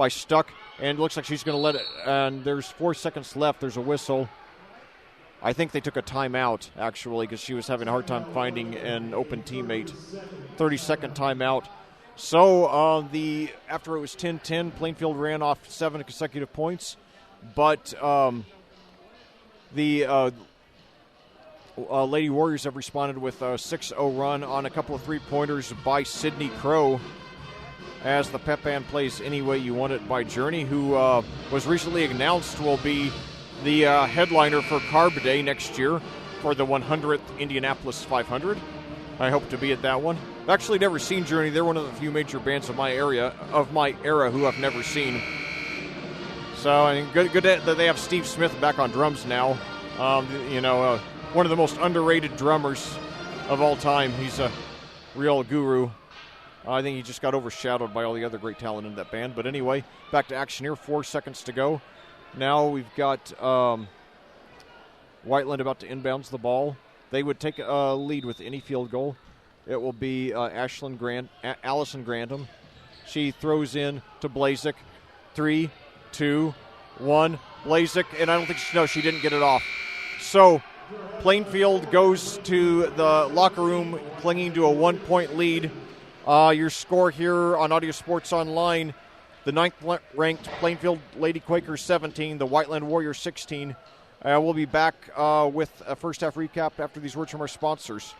Stuck, and looks like she's going to let it. And there's 4 seconds left. There's a whistle. I think they took a timeout, actually, because she was having a hard time finding an open teammate. 30-second timeout. So after it was 10-10, Plainfield ran off 7 consecutive points, but the Lady Warriors have responded with a 6-0 run on a couple of three-pointers by Sydney Crow, as the pep band plays Any Way You Want It by Journey, who was recently announced will be the headliner for Carb Day next year for the 100th Indianapolis 500. I hope to be at that one. I've actually never seen Journey. They're one of the few major bands of my era who I've never seen. So I mean, good that they have Steve Smith back on drums now. One of the most underrated drummers of all time. He's a real guru. I think he just got overshadowed by all the other great talent in that band. But anyway, back to action here. 4 seconds to go. Now we've got Whiteland about to inbounds the ball. They would take a lead with any field goal. It will be Allison Grantham. She throws in to Blazik. 3, 2, 1. Blazik, and I don't think she didn't get it off. So Plainfield goes to the locker room clinging to a 1-point lead. Your score here on Audio Sports Online, the 9th-ranked Plainfield Lady Quakers 17, the Whiteland Warriors 16. We'll be back with a first-half recap after these words from our sponsors.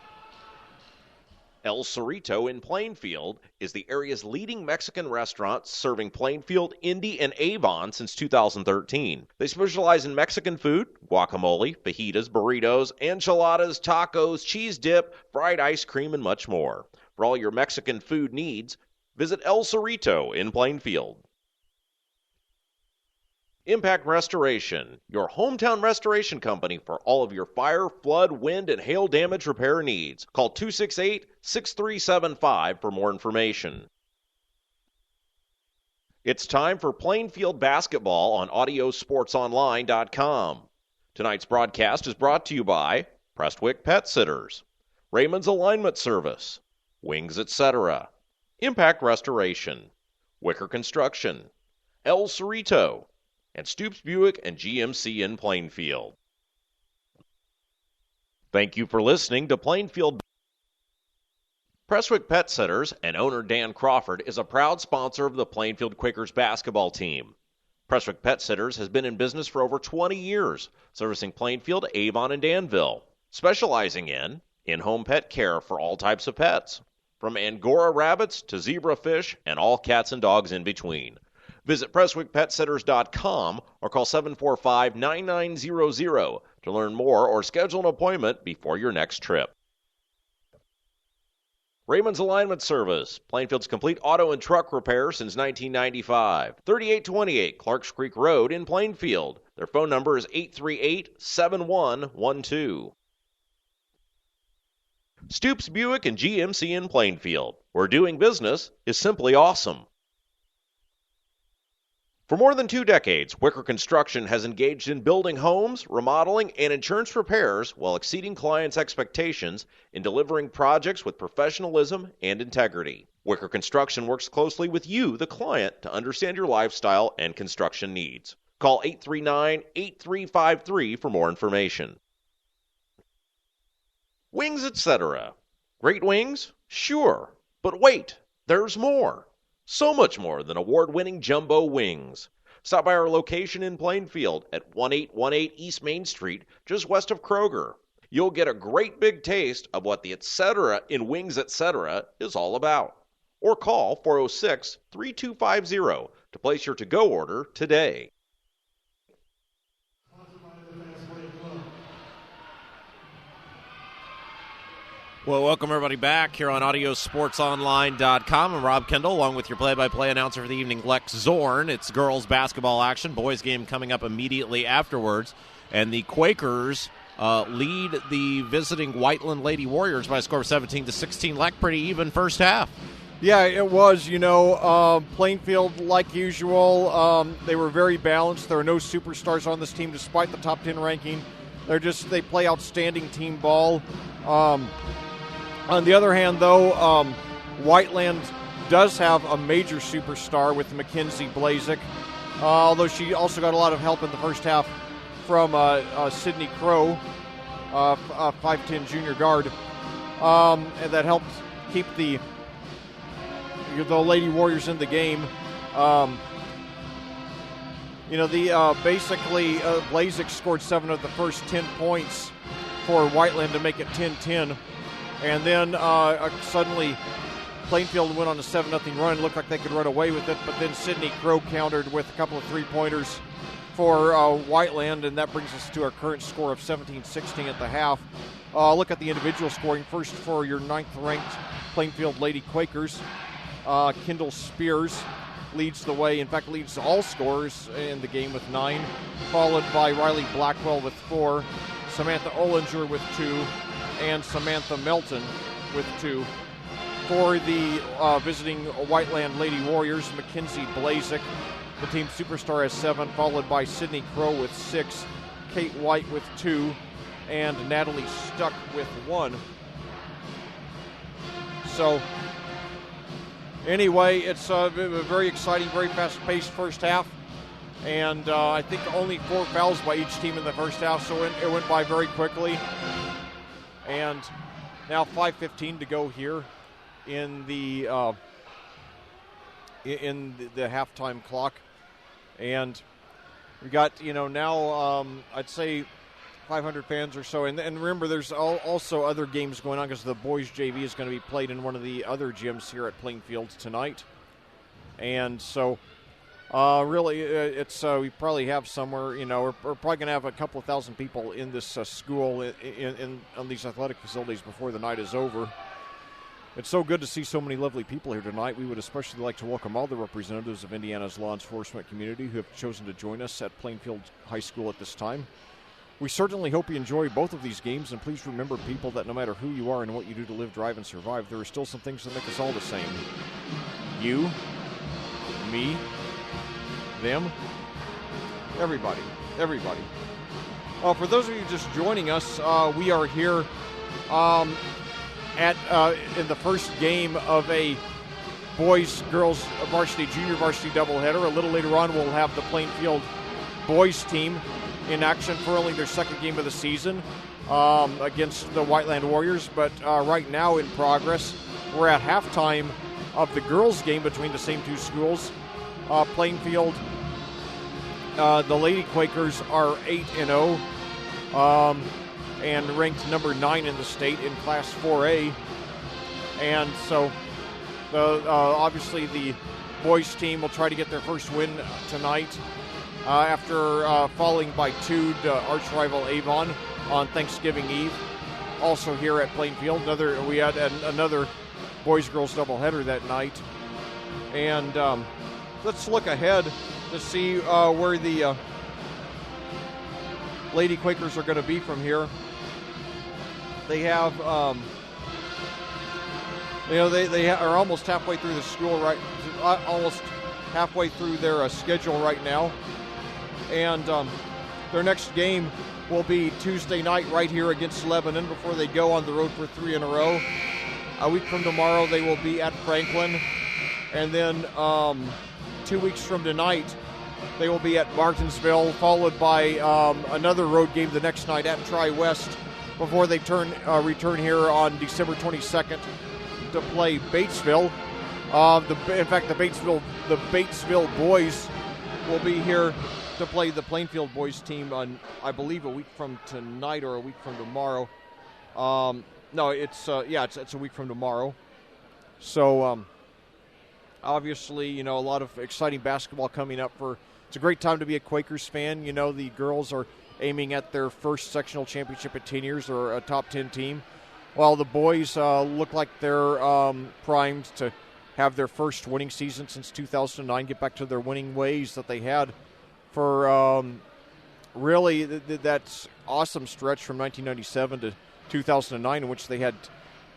El Cerrito in Plainfield is the area's leading Mexican restaurant, serving Plainfield, Indy, and Avon since 2013. They specialize in Mexican food, guacamole, fajitas, burritos, enchiladas, tacos, cheese dip, fried ice cream, and much more. For all your Mexican food needs, visit El Cerrito in Plainfield. Impact Restoration, your hometown restoration company for all of your fire, flood, wind, and hail damage repair needs. Call 268-6375 for more information. It's time for Plainfield basketball on AudioSportsOnline.com. Tonight's broadcast is brought to you by Prestwick Pet Sitters, Raymond's Alignment Service, Wings Etc., Impact Restoration, Wicker Construction, El Cerrito, and Stoops Buick and GMC in Plainfield. Thank you for listening to Plainfield. Prestwick Pet Sitters and owner Dan Crawford is a proud sponsor of the Plainfield Quakers basketball team. Prestwick Pet Sitters has been in business for over 20 years, servicing Plainfield, Avon, and Danville, specializing in-home pet care for all types of pets, from Angora rabbits to zebra fish and all cats and dogs in between. Visit PrestwickPetSitters.com or call 745-9900 to learn more or schedule an appointment before your next trip. Raymond's Alignment Service, Plainfield's complete auto and truck repair since 1995. 3828 Clarks Creek Road in Plainfield. Their phone number is 838-7112. Stoops Buick and GMC in Plainfield, where doing business is simply awesome. For more than 2 decades, Wicker Construction has engaged in building homes, remodeling, and insurance repairs while exceeding clients' expectations in delivering projects with professionalism and integrity. Wicker Construction works closely with you, the client, to understand your lifestyle and construction needs. Call 839-8353 for more information. Wings Etc. Great wings? Sure. But wait, there's more. So much more than award-winning jumbo wings. Stop by our location in Plainfield at 1818 East Main Street, just west of Kroger. You'll get a great big taste of what the Etc. in Wings Etc. is all about. Or call 406-3250 to place your to-go order today. Well, welcome everybody back here on AudioSportsOnline.com. I'm Rob Kendall, along with your play-by-play announcer for the evening, Lex Zorn. It's girls basketball action. Boys game coming up immediately afterwards. And the Quakers lead the visiting Whiteland Lady Warriors by a score of 17-16. Lex, pretty even first half. Yeah, it was. Plainfield, like usual, they were very balanced. There are no superstars on this team despite the top 10 ranking. They play outstanding team ball. On the other hand, though, Whiteland does have a major superstar with Mackenzie Blazik, although she also got a lot of help in the first half from Sydney Crow, 5'10 junior guard, and that helped keep the Lady Warriors in the game. Blazik scored 7 of the first 10 points for Whiteland to make it 10-10. And then suddenly Plainfield went on a 7-0 run. It looked like they could run away with it, but then Sydney Crow countered with a couple of three-pointers for Whiteland, and that brings us to our current score of 17-16 at the half. Look at the individual scoring. First for your 9th-ranked Plainfield Lady Quakers, Kendall Spears leads the way, in fact leads all scorers in the game with 9, followed by Riley Blackwell with 4, Samantha Ollinger with 2, and Samantha Melton with 2. For the visiting Whiteland Lady Warriors, Mackenzie Blazik, the team superstar, has 7, followed by Sydney Crow with 6, Kate White with 2, and Natalie Stuck with 1. So, anyway, it's a very exciting, very fast-paced first half. And I think only 4 fouls by each team in the first half, so it went by very quickly. And now 5:15 to go here in the halftime clock, and we got now I'd say 500 fans or so. And remember, there's also other games going on because the boys JV is going to be played in one of the other gyms here at Plainfield tonight. And so, really, it's we probably have somewhere, we're probably going to have a couple of thousand people in this school on these athletic facilities before the night is over. It's so good to see so many lovely people here tonight. We would especially like to welcome all the representatives of Indiana's law enforcement community who have chosen to join us at Plainfield High School at this time. We certainly hope you enjoy both of these games, and please remember, people, that no matter who you are and what you do to live, drive, and survive, there are still some things that make us all the same. You, me, them, everybody. For those of you just joining us, we are here in the first game of a boys-girls varsity, junior varsity doubleheader. A little later on, we'll have the Plainfield boys team in action for only their second game of the season against the Whiteland Warriors. But right now in progress, we're at halftime of the girls' game between the same two schools. Plainfield, the Lady Quakers are 8-0 and ranked number 9 in the state in Class 4A. And so obviously the boys team will try to get their first win tonight after falling by 2 to arch rival Avon on Thanksgiving Eve. Also here at Plainfield, we had another boys-girls doubleheader that night. And let's look ahead to see where the Lady Quakers are going to be from here. They have, they are almost halfway through the school, almost halfway through their schedule right now. And their next game will be Tuesday night right here against Lebanon before they go on the road for 3 in a row. A week from tomorrow, they will be at Franklin. And then 2 weeks from tonight, they will be at Martinsville, followed by another road game the next night at Tri-West before they return here on December 22nd to play Batesville. In fact, the Batesville boys will be here to play the Plainfield boys team on, I believe, a week from tonight or a week from tomorrow. No, it's a week from tomorrow. So obviously, a lot of exciting basketball coming up. It's a great time to be a Quakers fan. The girls are aiming at their first sectional championship in 10 years or a top 10 team, while the boys look like they're primed to have their first winning season since 2009, get back to their winning ways that they had for really that awesome stretch from 1997 to 2009, in which they had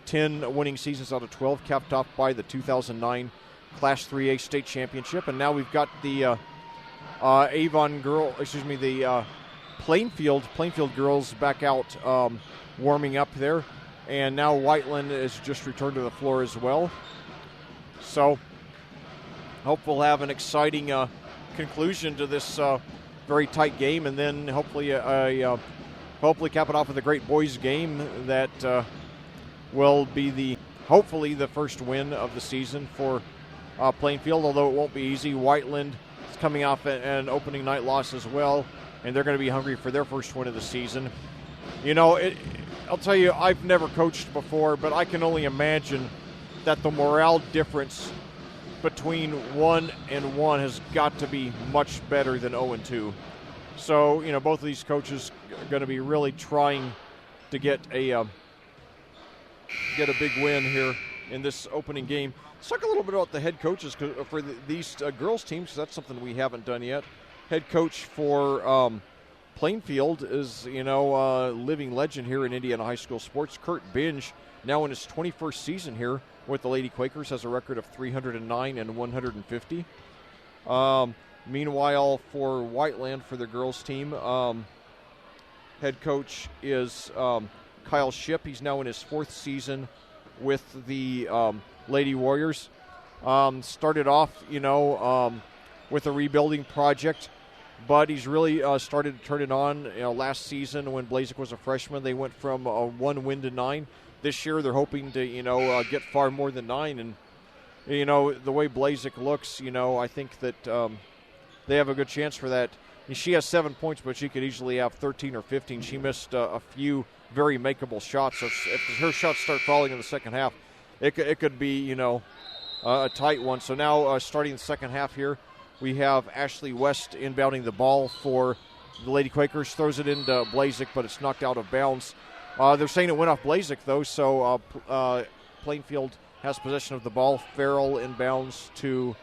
10 winning seasons out of 12, capped off by the 2009 Class 3A state championship. And now we've got the Plainfield girls back out warming up there. And now Whiteland has just returned to the floor as well. So hope we'll have an exciting conclusion to this very tight game, and then hopefully cap it off with a great boys game that will be hopefully the first win of the season for Plainfield, although it won't be easy. Whiteland is coming off an opening night loss as well, and they're going to be hungry for their first win of the season. I'll tell you, I've never coached before, but I can only imagine that the morale difference between 1-1 has got to be much better than 0-2. So, both of these coaches are going to be really trying to get a big win here in this opening game. Let's talk a little bit about the head coaches for these girls teams, because that's something we haven't done yet. Head coach for Plainfield is, a living legend here in Indiana high school sports. Kurt Binge, now in his 21st season here with the Lady Quakers, has a record of 309 and 150. Meanwhile, for Whiteland, for the girls team, head coach is Kyle Shipp. He's now in his 4th season with the Lady Warriors. Started off, with a rebuilding project, but he's really started to turn it on. Last season when Blazek was a freshman, they went from 1 win to 9. This year they're hoping to, get far more than 9. And, the way Blazek looks, I think that they have a good chance for that. She has 7 points, but she could easily have 13 or 15. She missed a few very makeable shots. So if her shots start falling in the second half, it could be, a tight one. So now starting the second half here, we have Ashley West inbounding the ball for the Lady Quakers. Throws it into Blazik, but it's knocked out of bounds. They're saying it went off Blazik, though, so Plainfield has possession of the ball. Farrell inbounds to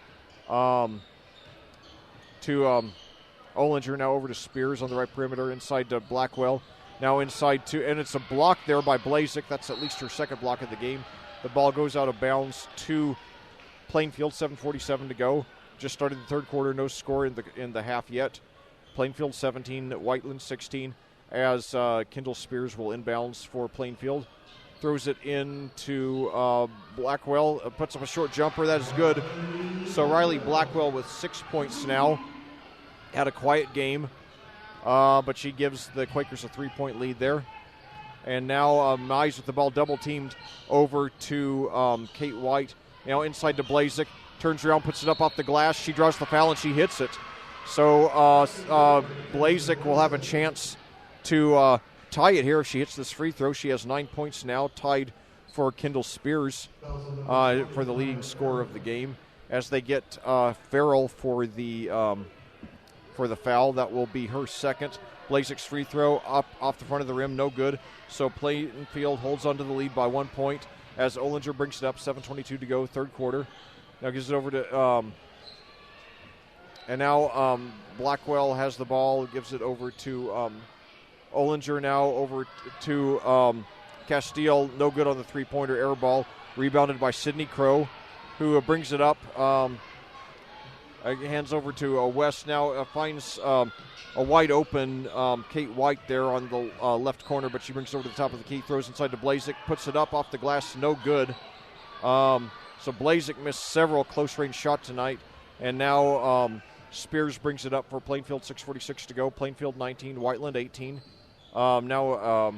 Olinger, now over to Spears on the right perimeter, inside to Blackwell. Now inside to, and it's a block there by Blazik. That's at least her second block of the game. The ball goes out of bounds to Plainfield, 7:47 to go. Just started the third quarter, no score in the half yet. Plainfield 17, Whiteland 16, as Kendall Spears will inbounds for Plainfield. Throws it into Blackwell, puts up a short jumper. That is good. So Riley Blackwell with 6 points now. Had a quiet game, but she gives the Quakers a 3-point lead there. And now Mize with the ball double-teamed over to Kate White. Now inside to Blazik. Turns around, puts it up off the glass. She draws the foul, and she hits it. So Blazik will have a chance to tie it here if she hits this free throw. She has 9 points now, tied for Kendall Spears for the leading scorer of the game. As they get Farrell for the foul, that will be her second. Blazik's free throw up off the front of the rim, no good. So Plainfield holds onto the lead by 1 point as Olinger brings it up, 7:22 to go, third quarter. Now gives it over to and now Blackwell has the ball, gives it over to Olinger, now over to Castile. No good on the three-pointer, air ball. Rebounded by Sydney Crow, who brings it up. Hands over to West now, finds a wide open Kate White there on the left corner, but she brings it over to the top of the key, throws inside to Blazik, puts it up off the glass, no good. So Blazik missed several close-range shots tonight, and now Spears brings it up for Plainfield, 6:46 to go. Plainfield 19, Whiteland 18. Now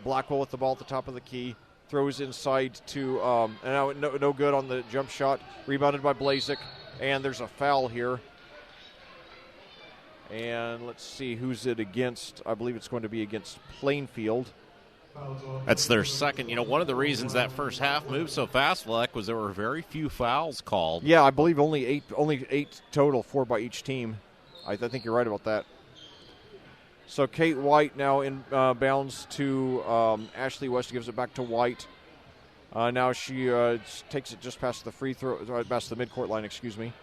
Blackwell with the ball at the top of the key. Throws inside to, and now no good on the jump shot. Rebounded by Blazik, and there's a foul here. And let's see who's it against. I believe it's going to be against Plainfield. That's their second. One of the reasons that first half moved so fast, Fleck, was there were very few fouls called. Yeah, I believe only eight total, 4 by each team. I think you're right about that. So Kate White now inbounds to Ashley West, gives it back to White. Now she takes it just past the free throw, past the midcourt line, excuse me.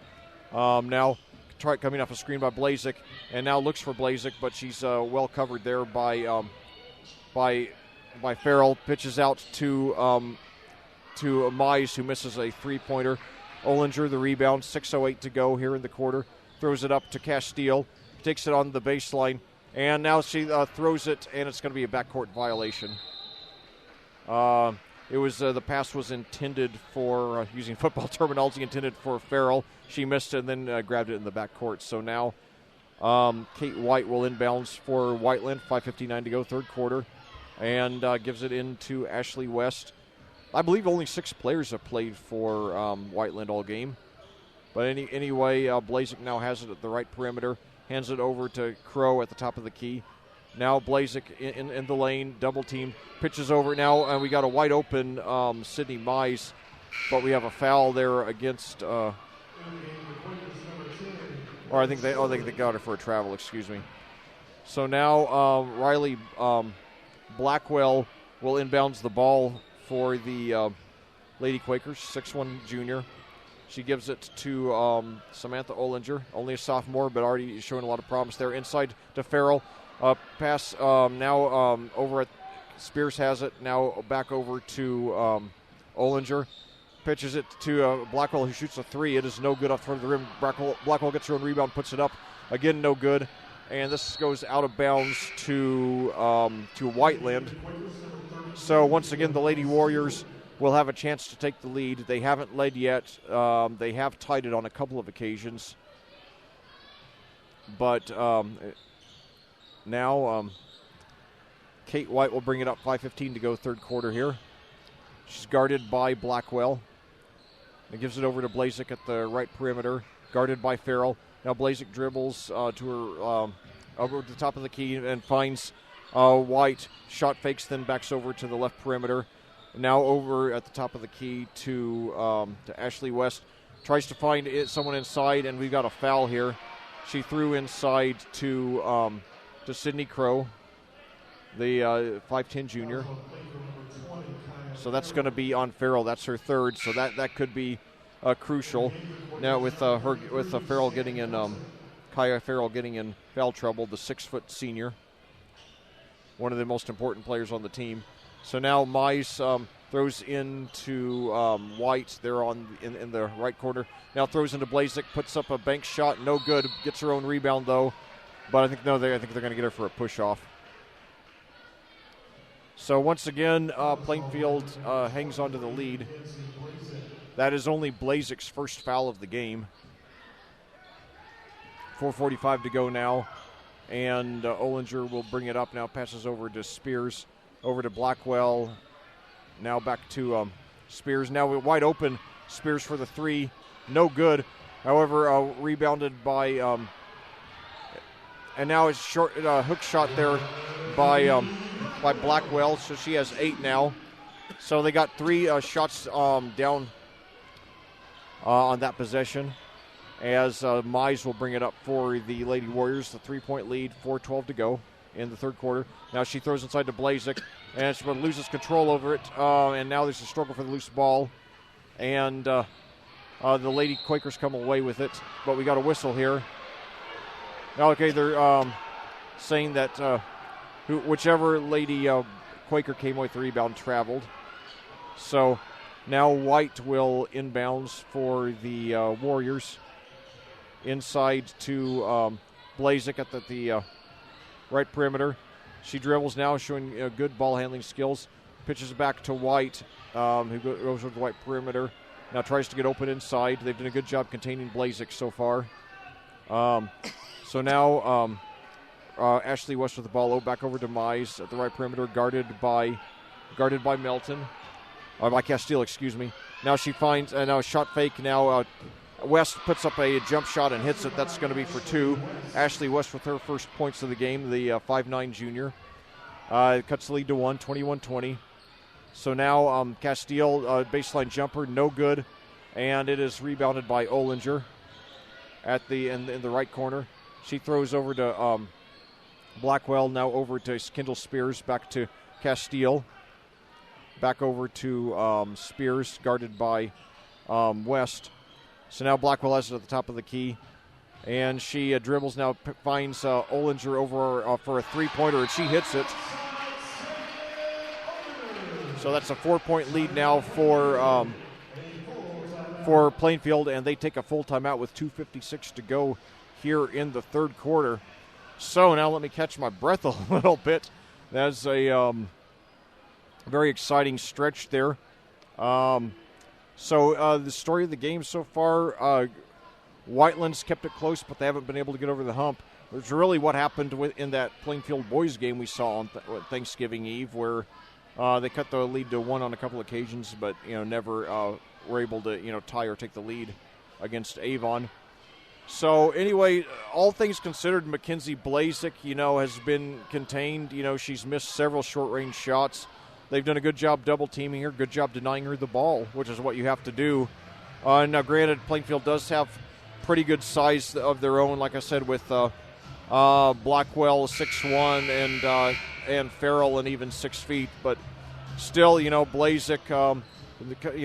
Now coming off a screen by Blazik, and now looks for Blazik, but she's well covered there by Farrell. Pitches out to Mize, who misses a three-pointer. Olinger the rebound, 6:08 to go here in the quarter. Throws it up to Castile, takes it on the baseline. And now she throws it, and it's going to be a backcourt violation. The pass was intended for, using football terminology, intended for Farrell. She missed it and then grabbed it in the backcourt. So now Kate White will inbounds for Whiteland, 5:59 to go, third quarter, and gives it into Ashley West. I believe only 6 players have played for Whiteland all game. But anyway, Blazik now has it at the right perimeter. Hands it over to Crow at the top of the key. Now Blazik in the lane, double team, pitches over. Now we got a wide open Sydney Mize, but we have a foul there against. Or I think they got her for a travel. Excuse me. So now Riley Blackwell will inbounds the ball for the Lady Quakers, 6'1" junior. She gives it to Samantha Olinger, only a sophomore, but already showing a lot of promise there. Inside to Farrell. Pass now over at Spears has it. Now back over to Olinger. Pitches it to Blackwell, who shoots a three. It is no good off front of the rim. Blackwell gets her own rebound, puts it up. Again, no good. And this goes out of bounds to Whiteland. So once again, the Lady Warriors will have a chance to take the lead. They haven't led yet. They have tied it on a couple of occasions. But now Kate White will bring it up, 5:15 to go, third quarter here. She's guarded by Blackwell. And gives it over to Blazik at the right perimeter. Guarded by Farrell. Now Blazik dribbles to her over to the top of the key and finds White. Shot fakes, then backs over to the left perimeter. Now over at the top of the key to Ashley West. Tries to find someone inside, and we've got a foul here. She threw inside to Sydney Crow, the 5'10 junior. So that's going to be on Farrell. That's her third, so that could be crucial. Now with Farrell getting in, Kaya Farrell getting in foul trouble, the 6-foot senior, one of the most important players on the team. So now Mize throws into White there in the right corner. Now throws into Blazik, puts up a bank shot, no good. Gets her own rebound though, but I think they're going to get her for a push off. So once again, Plainfield hangs on to the lead. That is only Blazik's first foul of the game. 4:45 to go now, and Olinger will bring it up now. Passes over to Spears, over to Blackwell. Now back to Spears. Now wide open. Spears for the three, no good. However, rebounded by, and now it's short hook shot there by Blackwell. So she has 8 now. So they got 3 shots down on that possession. As Mize will bring it up for the Lady Warriors, the 3-point lead, 4:12 to go in the third quarter. Now she throws inside to Blazik, and she loses control over it, and now there's a struggle for the loose ball, and the Lady Quakers come away with it, but we got a whistle here. Okay, they're saying that whichever Lady Quaker came away with the rebound traveled. So now White will inbounds for the Warriors. Inside to Blazik at the right perimeter. She dribbles now, showing good ball handling skills. Pitches it back to White, who goes over the right perimeter. Now tries to get open inside. They've done a good job containing Blazik so far. So now Ashley West with the ball back over to Mize at the right perimeter, guarded by Melton, by Castile, excuse me. Now she finds now a shot fake. Now West puts up a jump shot and hits it. That's going to be for 2. Ashley West with her first points of the game, the 5'9 junior. Cuts the lead to 1, 21-20. So now Castile, baseline jumper, no good. And it is rebounded by Olinger in the right corner. She throws over to Blackwell, now over to Kendall Spears, back to Castile. Back over to Spears, guarded by West. So now Blackwell has it at the top of the key. And she dribbles now, finds Olinger over for a three-pointer, and she hits it. So that's a 4-point lead now for Plainfield, and they take a full timeout with 2:56 to go here in the third quarter. So now let me catch my breath a little bit. That's a very exciting stretch there. So the story of the game so far, Whiteland's kept it close, but they haven't been able to get over the hump. It's really what happened in that Plainfield boys game we saw on Thanksgiving Eve, where they cut the lead to 1 on a couple occasions, but never were able to tie or take the lead against Avon. So anyway, all things considered, Mackenzie Blazik, has been contained. She's missed several short-range shots. They've done a good job double-teaming her, good job denying her the ball, which is what you have to do. Now, granted, Plainfield does have pretty good size of their own, like I said, with Blackwell 6'1", and Farrell and even 6 feet. But still, Blazik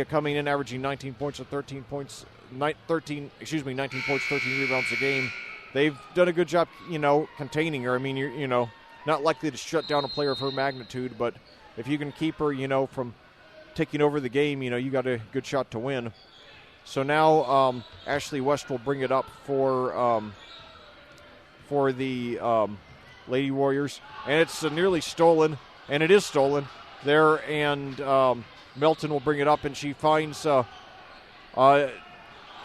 coming in, averaging 19 points, 13 points, 19 points, 13 rebounds a game. They've done a good job, containing her. I mean, you're not likely to shut down a player of her magnitude, but if you can keep her, from taking over the game, you got a good shot to win. So now Ashley West will bring it up for the Lady Warriors, and it's nearly stolen, and it is stolen there. And Melton will bring it up, and she finds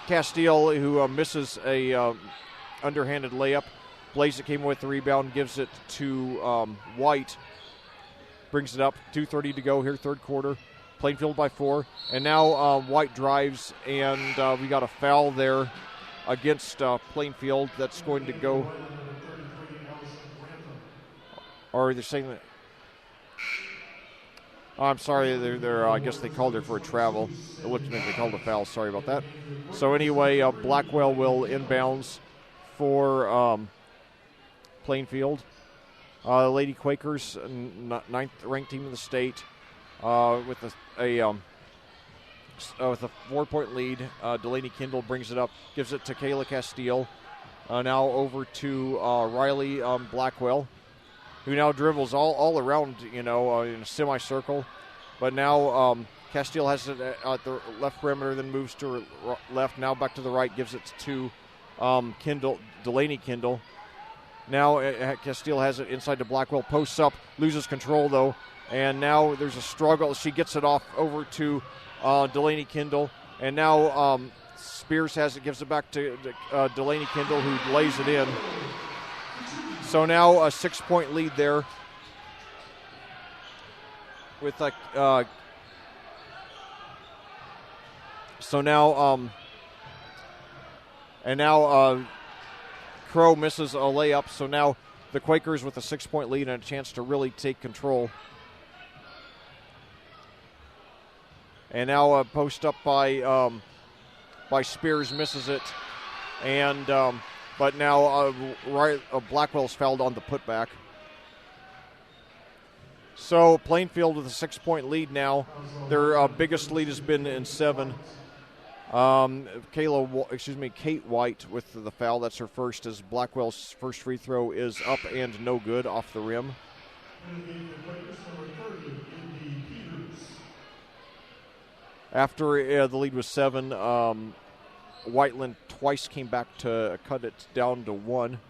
Castile, who misses a underhanded layup. Blazik came with the rebound, gives it to White. Brings it up, 2:30 to go here, third quarter. Plainfield by 4. And now White drives, and we got a foul there against Plainfield. That's going to go. Or they're saying that. Oh, I'm sorry. They're I guess they called her for a travel. It looked like they called a foul. Sorry about that. So anyway, Blackwell will inbounds for Plainfield. Lady Quakers, ninth ranked team in the state, with a 4-point lead. Delaney Kindle brings it up, gives it to Kayla Castile. Now over to Riley Blackwell, who now dribbles all around, in a semicircle. But now Castile has it at the left perimeter, then moves to left. Now back to the right, gives it to Delaney Kindle. Now Castile has it inside to Blackwell, posts up, loses control though, and now there's a struggle. She gets it off over to Delaney Kindle, and now Spears has it, gives it back to Delaney Kindle, who lays it in. So now a 6-point lead there with Crow misses a layup, so now the Quakers with a 6-point lead and a chance to really take control. And now a post up by Spears, misses it, and but now Blackwell's fouled on the putback. So Plainfield with a 6-point lead now. Their biggest lead has been in 7. Kate White with the foul. That's her first, as Blackwell's first free throw is up and no good off the rim. After the lead was 7, Whiteland twice came back to cut it down to 1.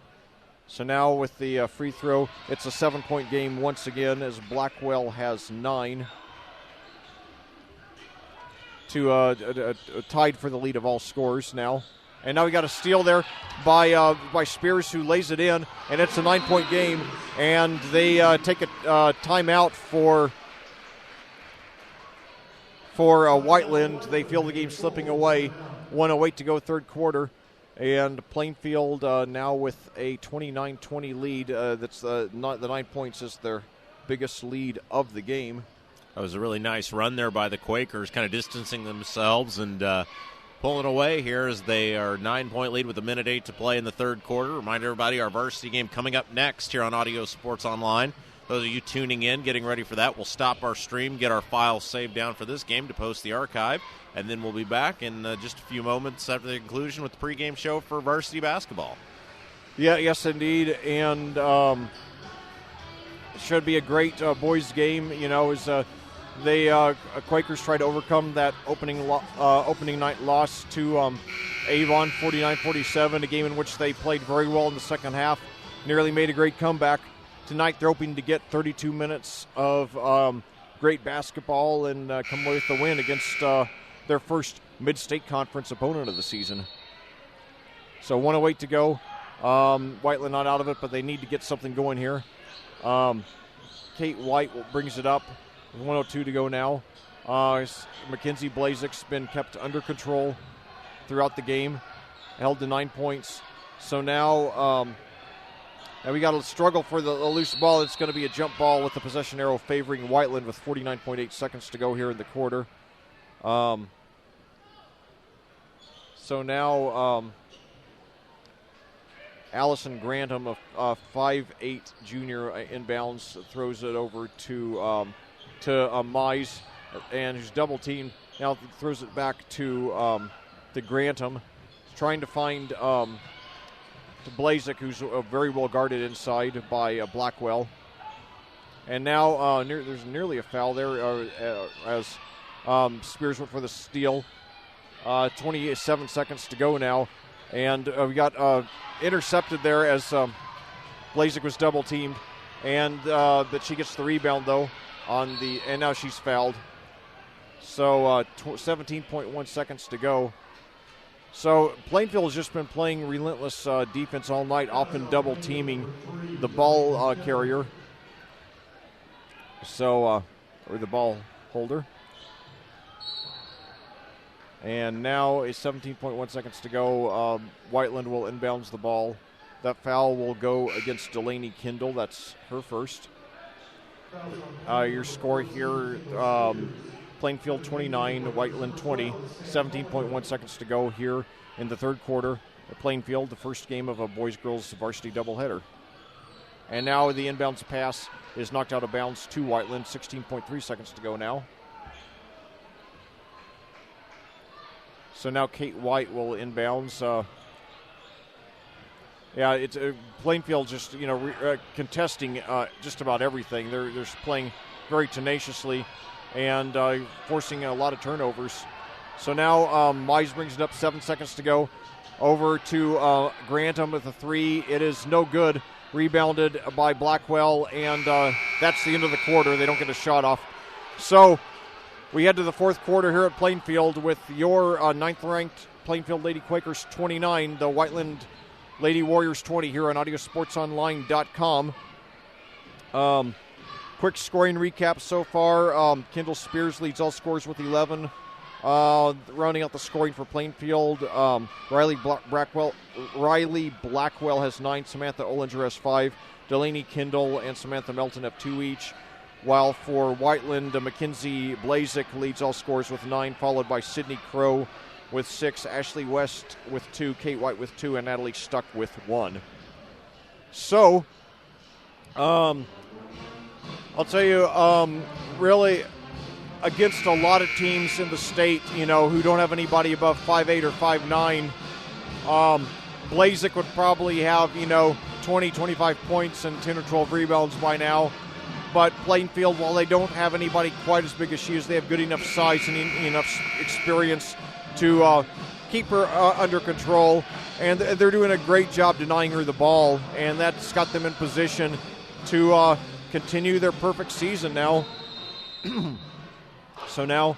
So now with the free throw, it's a 7-point game once again, as Blackwell has 9. To tied for the lead of all scorers now. And now we got a steal there by Spears, who lays it in, and it's a 9-point game. And they take a timeout for Whiteland. They feel the game slipping away. 1:08 to go, third quarter. And Plainfield now with a 29-20 lead. That's not the 9 points is their biggest lead of the game. That was a really nice run there by the Quakers, kind of distancing themselves and pulling away here as they are 9-point lead with 1:08 to play in the third quarter. Remind everybody, our varsity game coming up next here on Audio Sports Online. Those of you tuning in, getting ready for that, we'll stop our stream, get our files saved down for this game to post the archive, and then we'll be back in just a few moments after the conclusion with the pregame show for varsity basketball. Yeah, yes, indeed, and it should be a great boys game. As they Quakers try to overcome that opening night loss to Avon, 49-47, a game in which they played very well in the second half, nearly made a great comeback. Tonight they're hoping to get 32 minutes of great basketball and come away with the win against their first mid-state conference opponent of the season. So 1:08 to go. Whiteland not out of it, but they need to get something going here. Kate White brings it up. 1:02 to go now. Mackenzie Blazek's been kept under control throughout the game, held to 9 points. So now we got to struggle for the loose ball. It's going to be a jump ball with the possession arrow favoring Whiteland with 49.8 seconds to go here in the quarter. So now Allison Grantham, a 5'8" junior, inbounds, throws it over to Mize, and who's double teamed. Now throws it back to Grantham, trying to find to Blazek, who's very well guarded inside by Blackwell. And now there's nearly a foul there as Spears went for the steal. 27 seconds to go now. And we got intercepted there as Blazek was double teamed. And but she gets the rebound though and now she's fouled. So 17.1 seconds to go. So Plainfield has just been playing relentless defense all night, often double teaming the ball carrier. So or the ball holder. And now is 17.1 seconds to go. Whiteland will inbounds the ball. That foul will go against Delaney Kindle. That's her first. Your score here, Plainfield 29, Whiteland 20. 17.1 seconds to go here in the third quarter at Plainfield, the first game of a boys-girls varsity doubleheader. And now the inbounds pass is knocked out of bounds to Whiteland. 16.3 seconds to go now. So now Kate White will inbounds. Yeah, it's Plainfield just contesting just about everything. They're playing very tenaciously and forcing a lot of turnovers. So now Mize brings it up, 7 seconds to go. Over to Grantham with a three. It is no good. Rebounded by Blackwell, and that's the end of the quarter. They don't get a shot off. So we head to the fourth quarter here at Plainfield with your ninth-ranked Plainfield Lady Quakers 29, the Whiteland Lady Warriors 20 here on AudioSportsOnline.com. Quick scoring recap so far. Kendall Spears leads all scores with 11. Rounding out the scoring for Plainfield, Riley Blackwell has 9. Samantha Ollinger has 5. Delaney Kindle and Samantha Melton have 2 each. While for Whiteland, Mackenzie Blazik leads all scores with 9, followed by Sydney Crow with 6, Ashley West with 2, Kate White with 2, and Natalie Stuck with 1. So, I'll tell you, really, against a lot of teams in the state, who don't have anybody above 5'8 or 5'9, Blazik would probably have, 20, 25 points and 10 or 12 rebounds by now. But Plainfield, while they don't have anybody quite as big as she is, they have good enough size and enough experience to keep her under control. And they're doing a great job denying her the ball. And that's got them in position to continue their perfect season now. So now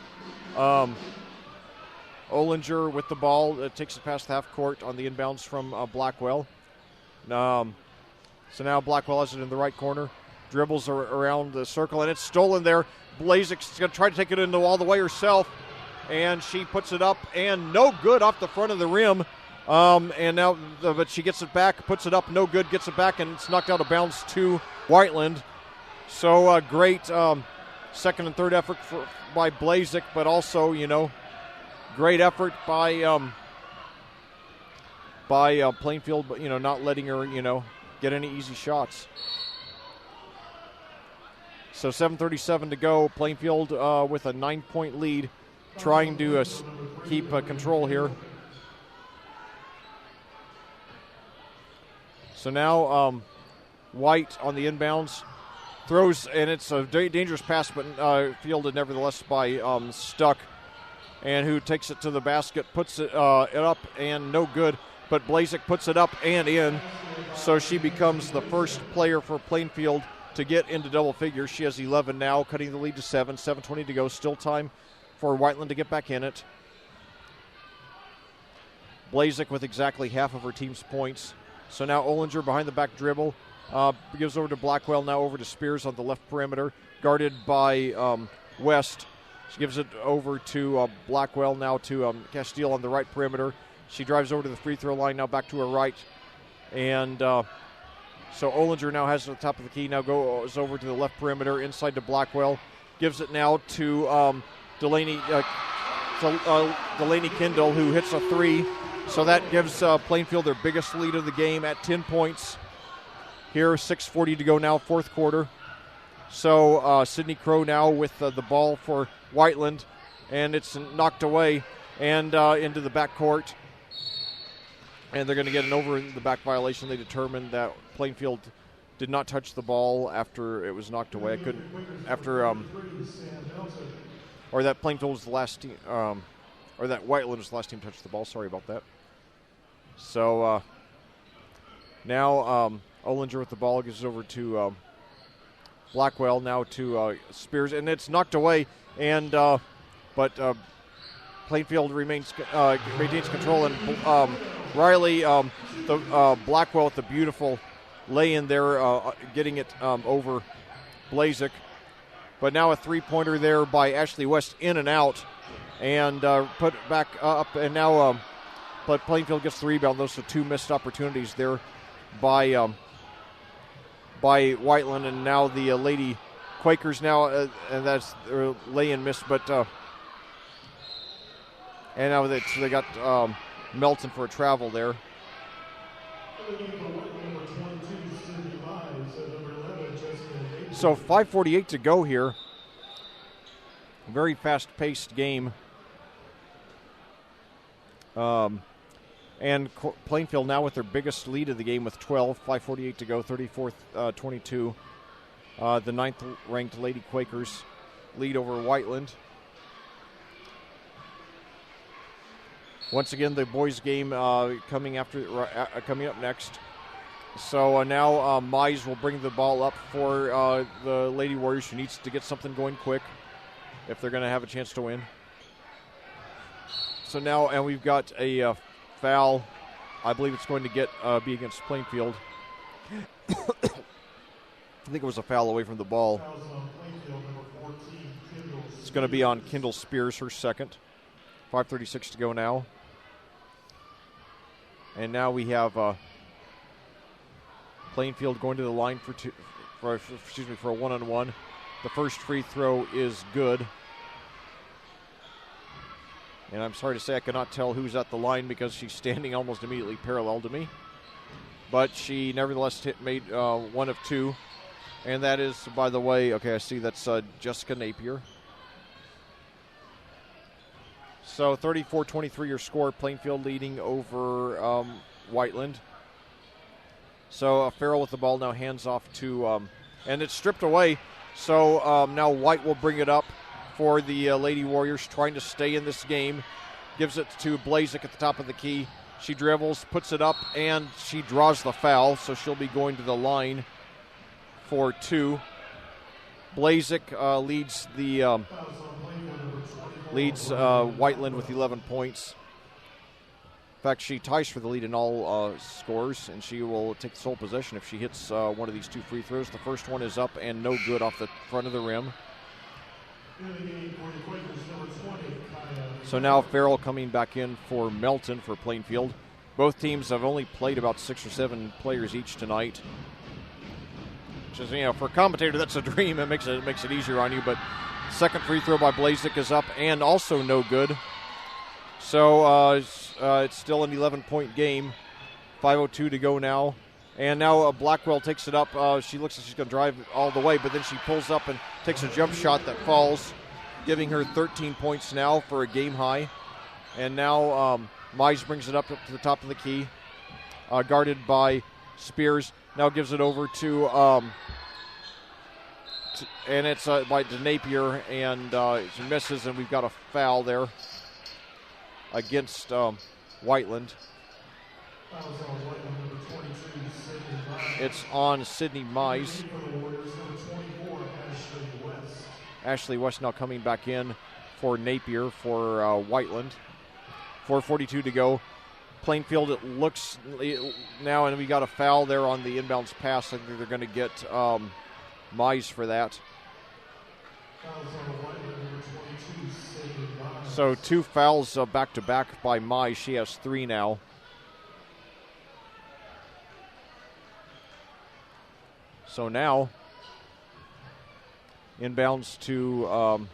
Ollinger with the ball takes it past the half court on the inbounds from Blackwell. So now Blackwell has it in the right corner. Dribbles around the circle, and it's stolen there. Blazik's going to try to take it into all the way herself, and she puts it up, and no good off the front of the rim. But she gets it back, puts it up, no good, gets it back, and it's knocked out of bounds to Whiteland. So great second and third effort by Blazik, but also, great effort by Plainfield, but, not letting her, get any easy shots. So 7:37 to go. Plainfield with a 9-point lead, trying to keep control here. So now White on the inbounds throws, and it's a dangerous pass, but fielded nevertheless by Stuck, and who takes it to the basket, puts it up, and no good. But Blazik puts it up and in, so she becomes the first player for Plainfield to get into double figures. She has 11 now, cutting the lead to 7. 7:20 to go. Still time for Whiteland to get back in it. Blazik with exactly half of her team's points. So now Ollinger behind the back dribble. Gives over to Blackwell, now over to Spears on the left perimeter. Guarded by West. She gives it over to Blackwell, now to Castile on the right perimeter. She drives over to the free throw line, now back to her right. And so Ollinger now has it at the top of the key, now goes over to the left perimeter, inside to Blackwell. Gives it now to Delaney Kindle, who hits a three. So that gives Plainfield their biggest lead of the game at 10 points. Here, 6:40 to go now, fourth quarter. So Sydney Crow now with the ball for Whiteland, and it's knocked away and into the backcourt. And they're going to get an over-the-back violation. They determined that Plainfield did not touch the ball after it was knocked away. Or that Plainfield was the last team, or that Whiteland was the last team to touch the ball. Sorry about that. So now Ollinger with the ball gives it over to Blackwell, now to Spears, and it's knocked away. And but Plainfield maintains control, and Riley, Blackwell with the beautiful lay-in there, getting it over Blazik. But now a three-pointer there by Ashley West, in and out. and put it back up. And now but Plainfield gets the rebound. Those are two missed opportunities there by Whiteland, and now the Lady Quakers now, and that's their lay-in miss, but and now they got Melton for a travel there. So 5:48 to go here. Very fast-paced game. And Plainfield now with their biggest lead of the game with 12, 5:48 to go, 34-22. The 9th-ranked Lady Quakers lead over Whiteland. Once again, the boys' game coming up next. So now Mize will bring the ball up for the Lady Warriors, who needs to get something going quick if they're going to have a chance to win. So now, and we've got a foul. I believe it's going to be against Plainfield. I think it was a foul away from the ball. It's going to be on Kendall Spears, her second. 5:36 to go now. And now we have Plainfield going to the line for a one-on-one. The first free throw is good. And I'm sorry to say I cannot tell who's at the line because she's standing almost immediately parallel to me. But she nevertheless made one of two. And that is, by the way, okay, I see that's Jessica Napier. So 34-23 your score, Plainfield leading over Whiteland. So Farrell with the ball now hands off to, and it's stripped away. So now White will bring it up for the Lady Warriors, trying to stay in this game. Gives it to Blazik at the top of the key. She dribbles, puts it up, and she draws the foul. So she'll be going to the line for two. Blazik leads Whiteland with 11 points. In fact, she ties for the lead in all scores, and she will take the sole possession if she hits one of these two free throws. The first one is up and no good off the front of the rim. So now Farrell coming back in for Melton for Plainfield. Both teams have only played about 6 or 7 players each tonight. Which is, for a commentator, that's a dream. It makes it easier on you. But second free throw by Blazik is up and also no good. So it's still an 11-point game. 5:02 to go now. And now Blackwell takes it up. She looks like she's going to drive it all the way, but then she pulls up and takes a jump shot that falls, giving her 13 points now for a game high. And now Mize brings it up to the top of the key, guarded by Spears. Now gives it over to and it's by Napier, and she misses, and we've got a foul there against Whiteland. It's on Sydney Mize. Ashley West now coming back in for Napier for Whiteland. 4:42 to go. Plainfield, it looks now, and we got a foul there on the inbounds pass. I think they're going to get Mize for that. So 2 fouls back-to-back by Mize. She has 3 now. So now, inbounds to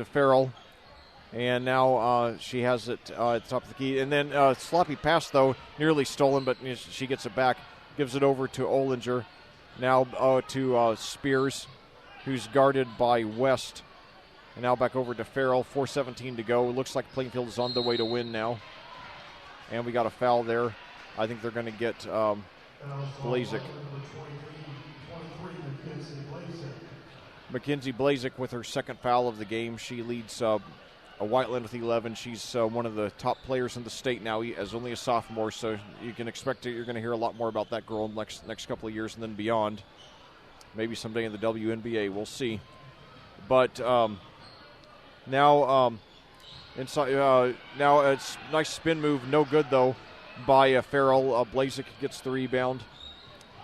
Farrell, and now she has it at the top of the key. And then sloppy pass, though, nearly stolen, but she gets it back, gives it over to Olinger. Now to Spears, who's guarded by West. And now back over to Farrell, 4:17 to go. It looks like Plainfield is on the way to win now. And we got a foul there. I think they're going to get Blazik. Mackenzie Blazik with her second foul of the game. She leads Whiteland with 11. She's one of the top players in the state now as only a sophomore, so you can expect you're going to hear a lot more about that girl in the next couple of years and then beyond. Maybe someday in the WNBA, we'll see. But now it's a nice spin move, no good though by Farrell. Blazik gets the rebound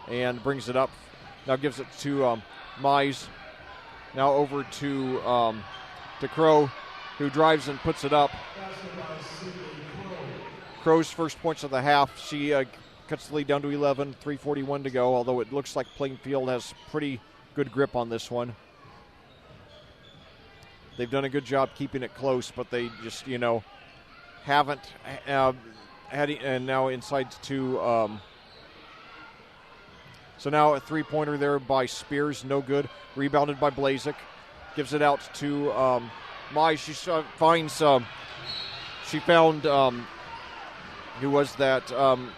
and brings it up. Now gives it to Mize. Now over to Crow, who drives and puts it up. Crow's first points of the half. She cuts the lead down to 11, 3:41 to go, although it looks like Plainfield has pretty good grip on this one. They've done a good job keeping it close, but they just, haven't had it, and now inside to so now a three-pointer there by Spears, no good. Rebounded by Blazek. Gives it out to Mize. She finds, she found, who was that?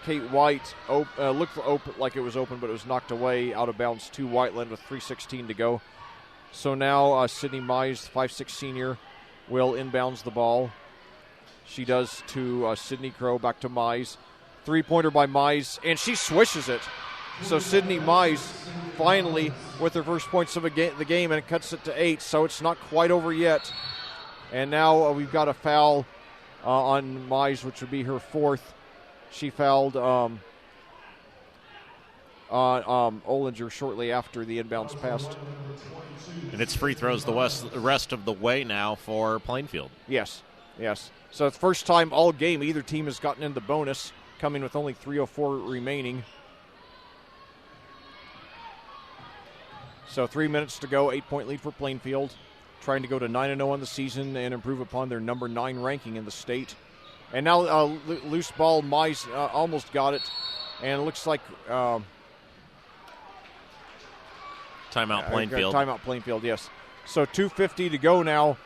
Kate White. Looked open, like it was open, but it was knocked away out of bounds to Whiteland with 3:16 to go. So now Sydney Mize, 5'6" senior, will inbounds the ball. She does to Sydney Crow, back to Mize. Three-pointer by Mize, and she swishes it. So Sydney Mize finally with her first points of the game, and it cuts it to 8, so it's not quite over yet. And now we've got a foul on Mize, which would be her fourth. She fouled Olinger shortly after the inbounds passed. And it's free throws the rest of the way now for Plainfield. Yes. So it's the first time all game either team has gotten into bonus, coming with only 3:04 remaining. So 3 minutes to go, 8-point lead for Plainfield, trying to go to 9-0 on the season and improve upon their number 9 ranking in the state. And now loose ball, Mize almost got it, and it looks like timeout Plainfield. Timeout Plainfield, yes. So 2:50 to go now.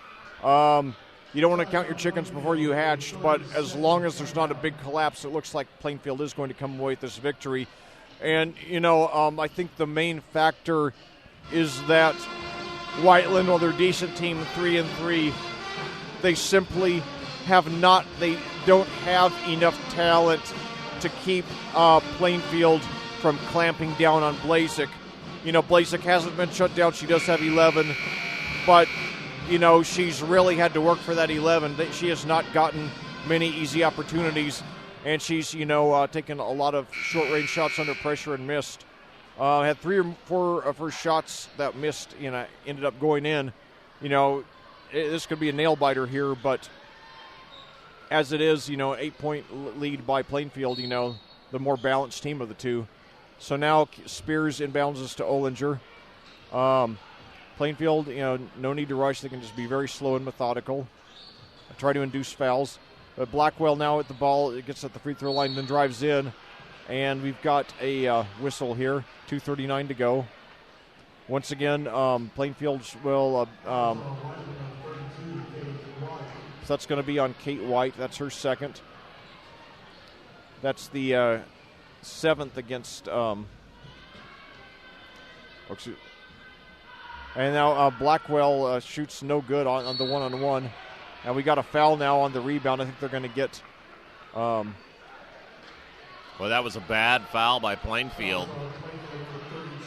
You don't want to count your chickens before you hatch, but as long as there's not a big collapse, it looks like Plainfield is going to come away with this victory. And, I think the main factor is that Whiteland, while they're a decent team, 3-3, they simply they don't have enough talent to keep Plainfield from clamping down on Blazek. Blazek hasn't been shut down. She does have 11, but she's really had to work for that 11. She has not gotten many easy opportunities, and she's, taken a lot of short-range shots under pressure and missed. Had 3 or 4 of her shots that missed, ended up going in. This could be a nail-biter here, but as it is, 8-point lead by Plainfield, the more balanced team of the two. So now Spears inbounds us to Olinger. Plainfield, no need to rush. They can just be very slow and methodical. Try to induce fouls. But Blackwell now at the ball. It gets at the free throw line, then drives in. And we've got a whistle here. 2:39 to go. Once again, Plainfield will... so that's going to be on Kate White. That's her second. That's the 7th against... and now Blackwell shoots no good on the one-on-one. And we got a foul now on the rebound. I think they're going to get... Well, that was a bad foul by Plainfield.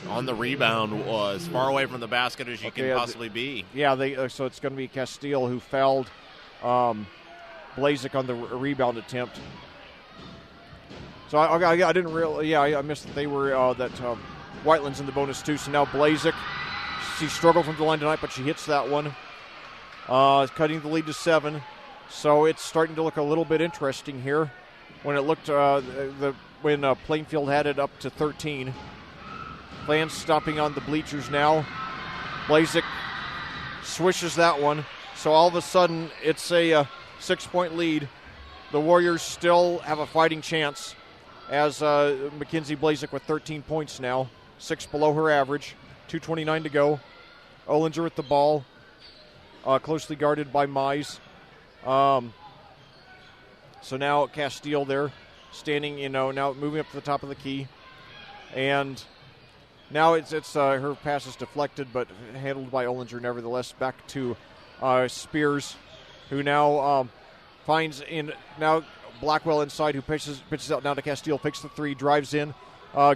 On the rebound, as far away from the basket as you can possibly be. Yeah, so it's going to be Castile who fouled Blazek on the rebound attempt. So I didn't really... I missed that they were... Whiteland's in the bonus too. So now Blazek, she struggled from the line tonight, but she hits that one. Cutting the lead to 7. So it's starting to look a little bit interesting here. When it looked, when Plainfield had it up to 13. Fans stomping on the bleachers now. Blazek swishes that one. So all of a sudden, it's a 6-point lead. The Warriors still have a fighting chance as Mackenzie Blazek with 13 points now. 6 below her average. 2:29 to go. Olinger with the ball. Closely guarded by Mize. So now Castile there, standing, now moving up to the top of the key. And now it's her pass is deflected, but handled by Olinger nevertheless. Back to Spears, who now finds now Blackwell inside, who pitches out now to Castile, picks the 3, drives in,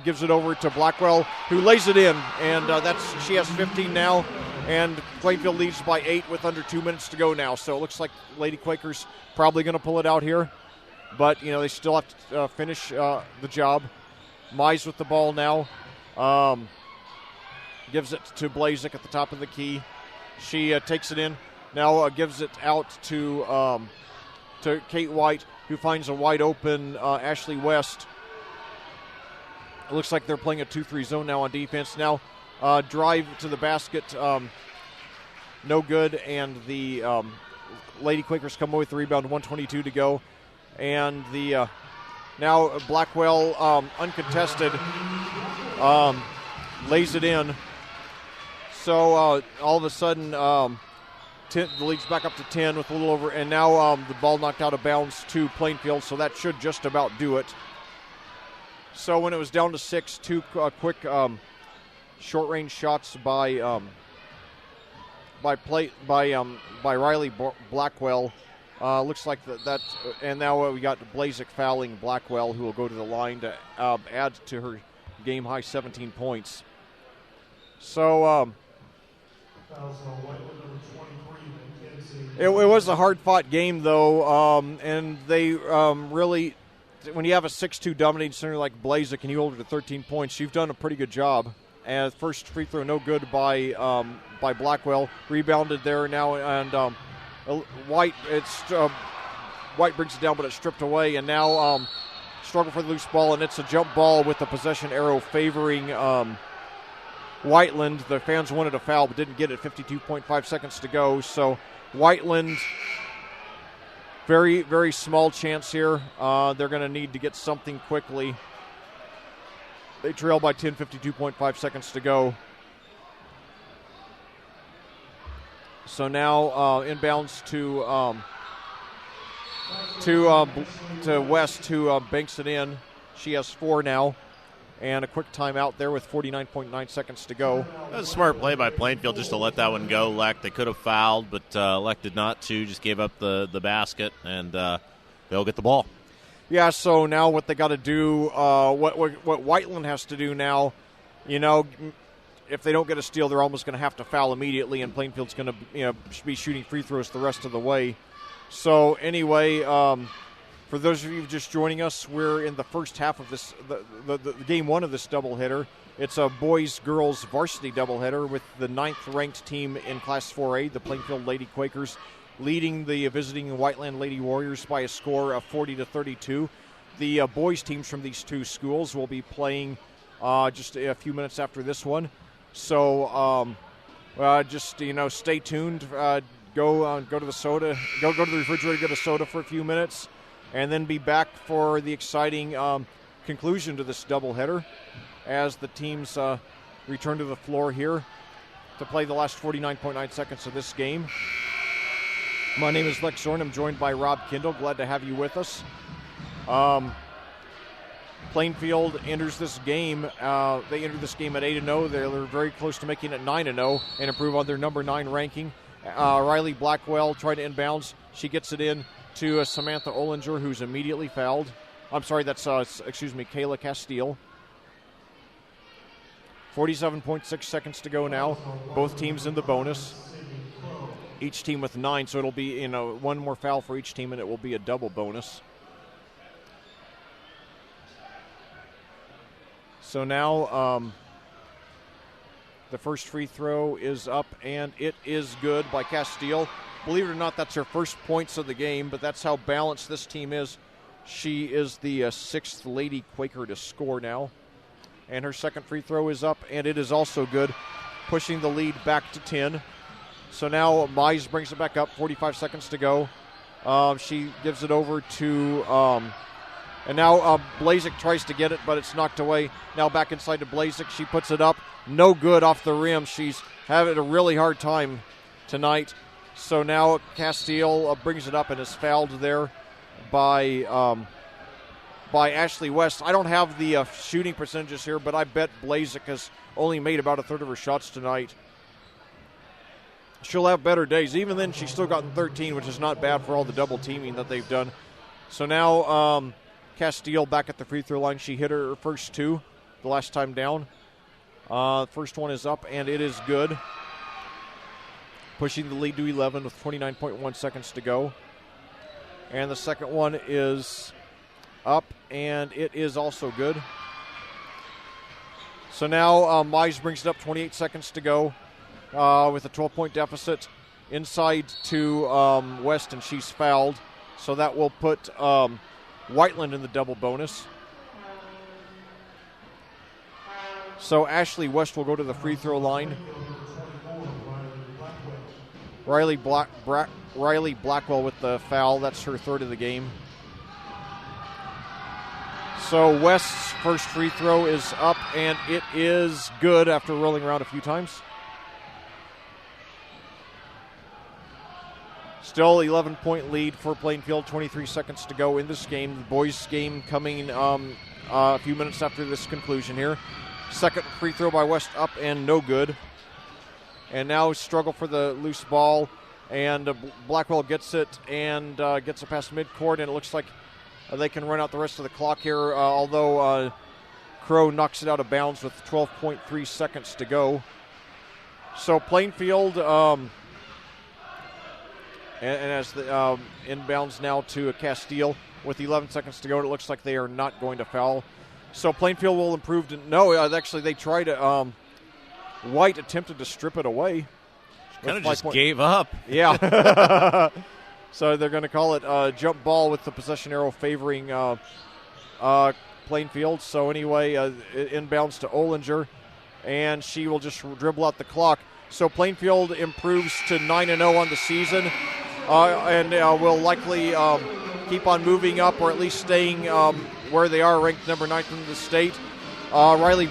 gives it over to Blackwell, who lays it in, and she has 15 now. And Plainfield leads by 8 with under 2 minutes to go now. So it looks like Lady Quakers probably going to pull it out here. But, they still have to finish the job. Mize with the ball now. Gives it to Blazek at the top of the key. She takes it in. Now gives it out to Kate White, who finds a wide open Ashley West. It looks like they're playing a 2-3 zone now on defense. Now drive to the basket, no good, and the Lady Quakers come away with the rebound, 1:22 to go. And the now Blackwell, uncontested, lays it in. So all of a sudden, the lead's back up to 10 with a little over, and now the ball knocked out of bounds to Plainfield, so that should just about do it. So when it was down to 6, two quick short-range shots by Riley Blackwell. Looks like that, and now we got Blazek fouling Blackwell, who will go to the line to add to her game-high 17 points. So it was a hard-fought game, though, and they really, when you have a 6'2 dominating center like Blazek and you hold her to 13 points, you've done a pretty good job. And first free throw no good by Blackwell. Rebounded there now, and White White brings it down, but it's stripped away. And now struggle for the loose ball, and it's a jump ball with the possession arrow favoring Whiteland. The fans wanted a foul, but didn't get it. 52.5 seconds to go. So Whiteland, very, very small chance here. They're going to need to get something quickly. They trail by 10, 52.5 seconds to go. So now inbounds to West, who banks it in. She has 4 now. And a quick timeout there with 49.9 seconds to go. That was a smart play by Plainfield just to let that one go. Leck, they could have fouled, but elected not to. Just gave up the basket, and they'll get the ball. Yeah, so now what they got to do, what Whiteland has to do now, if they don't get a steal, they're almost going to have to foul immediately, and Plainfield's going to be shooting free throws the rest of the way. So anyway, for those of you just joining us, we're in the first half of this, the game 1 of this doubleheader. It's a boys-girls varsity doubleheader with the 9th-ranked team in Class 4A, the Plainfield Lady Quakers, leading the visiting Whiteland Lady Warriors by a score of 40-32. The boys teams from these two schools will be playing just a few minutes after this one. So just stay tuned. Go to the soda. Go to the refrigerator, get a soda for a few minutes, and then be back for the exciting conclusion to this doubleheader as the teams return to the floor here to play the last 49.9 seconds of this game. My name is Lex Zorn. I'm joined by Rob Kindle. Glad to have you with us. Plainfield enters this game. They entered this game at 8-0. They're very close to making it 9-0 and improve on their number 9 ranking. Riley Blackwell tried to inbounds. She gets it in to Samantha Ollinger, who's immediately fouled. I'm sorry, that's Kayla Castile. 47.6 seconds to go now. Both teams in the bonus. Each team with 9, so it'll be one more foul for each team, and it will be a double bonus. So now the first free throw is up, and it is good by Castile. Believe it or not, that's her first points of the game, but that's how balanced this team is. She is the 6th Lady Quaker to score now. And her second free throw is up, and it is also good, pushing the lead back to 10. So now Mize brings it back up, 45 seconds to go. She gives it over to, and now Blazek tries to get it, but it's knocked away. Now back inside to Blazek. She puts it up, no good off the rim. She's having a really hard time tonight. So now Castile brings it up and is fouled there by Ashley West. I don't have the shooting percentages here, but I bet Blazek has only made about a third of her shots tonight. She'll have better days. Even then, she's still gotten 13, which is not bad for all the double teaming that they've done. So now Castile back at the free throw line. She hit her first 2 the last time down. First one is up, and it is good. Pushing the lead to 11 with 29.1 seconds to go. And the second one is up, and it is also good. So now Mize brings it up, 28 seconds to go. with a 12-point deficit inside to West, and she's fouled. So that will put Whiteland in the double bonus. So Ashley West will go to the free throw line. Riley Blackwell with the foul. That's her third of the game. So West's first free throw is up, and it is good after rolling around a few times. Still 11-point lead for Plainfield, 23 seconds to go in this game. The boys' game coming a few minutes after this conclusion here. Second free throw by West up and no good. And now struggle for the loose ball, and Blackwell gets it and gets it past midcourt, and it looks like they can run out the rest of the clock here, although Crow knocks it out of bounds with 12.3 seconds to go. So Plainfield, and as the inbounds now to Castile with 11 seconds to go, it looks like they are not going to foul. So Plainfield will improve to, no, actually they tried to, White attempted to strip it away. Kind of just gave up. Yeah. So they're going to call it jump ball with the possession arrow favoring Plainfield. So anyway, it inbounds to Olinger, and she will just dribble out the clock. So Plainfield improves to 9-0 on the season, and will likely keep on moving up, or at least staying where they are, ranked number 9th in the state. Riley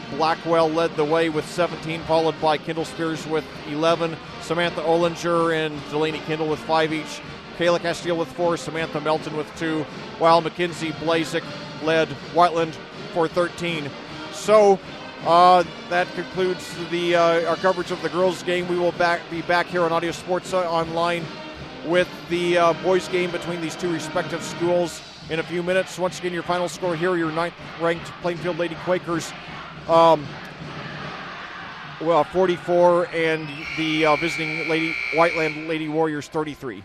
Blackwell led the way with 17, followed by Kendall Spears with 11, Samantha Olinger and Delaney Kendall with 5 each, Kayla Castile with 4, Samantha Melton with 2, while Mackenzie Blazik led Whiteland for 13. So that concludes our coverage of the girls' game. We will be back here on Audio Sports Online with the boys' game between these two respective schools in a few minutes. Once again, your final score here, your 9th-ranked Plainfield Lady Quakers, 44, and the visiting Whiteland Lady Warriors 33.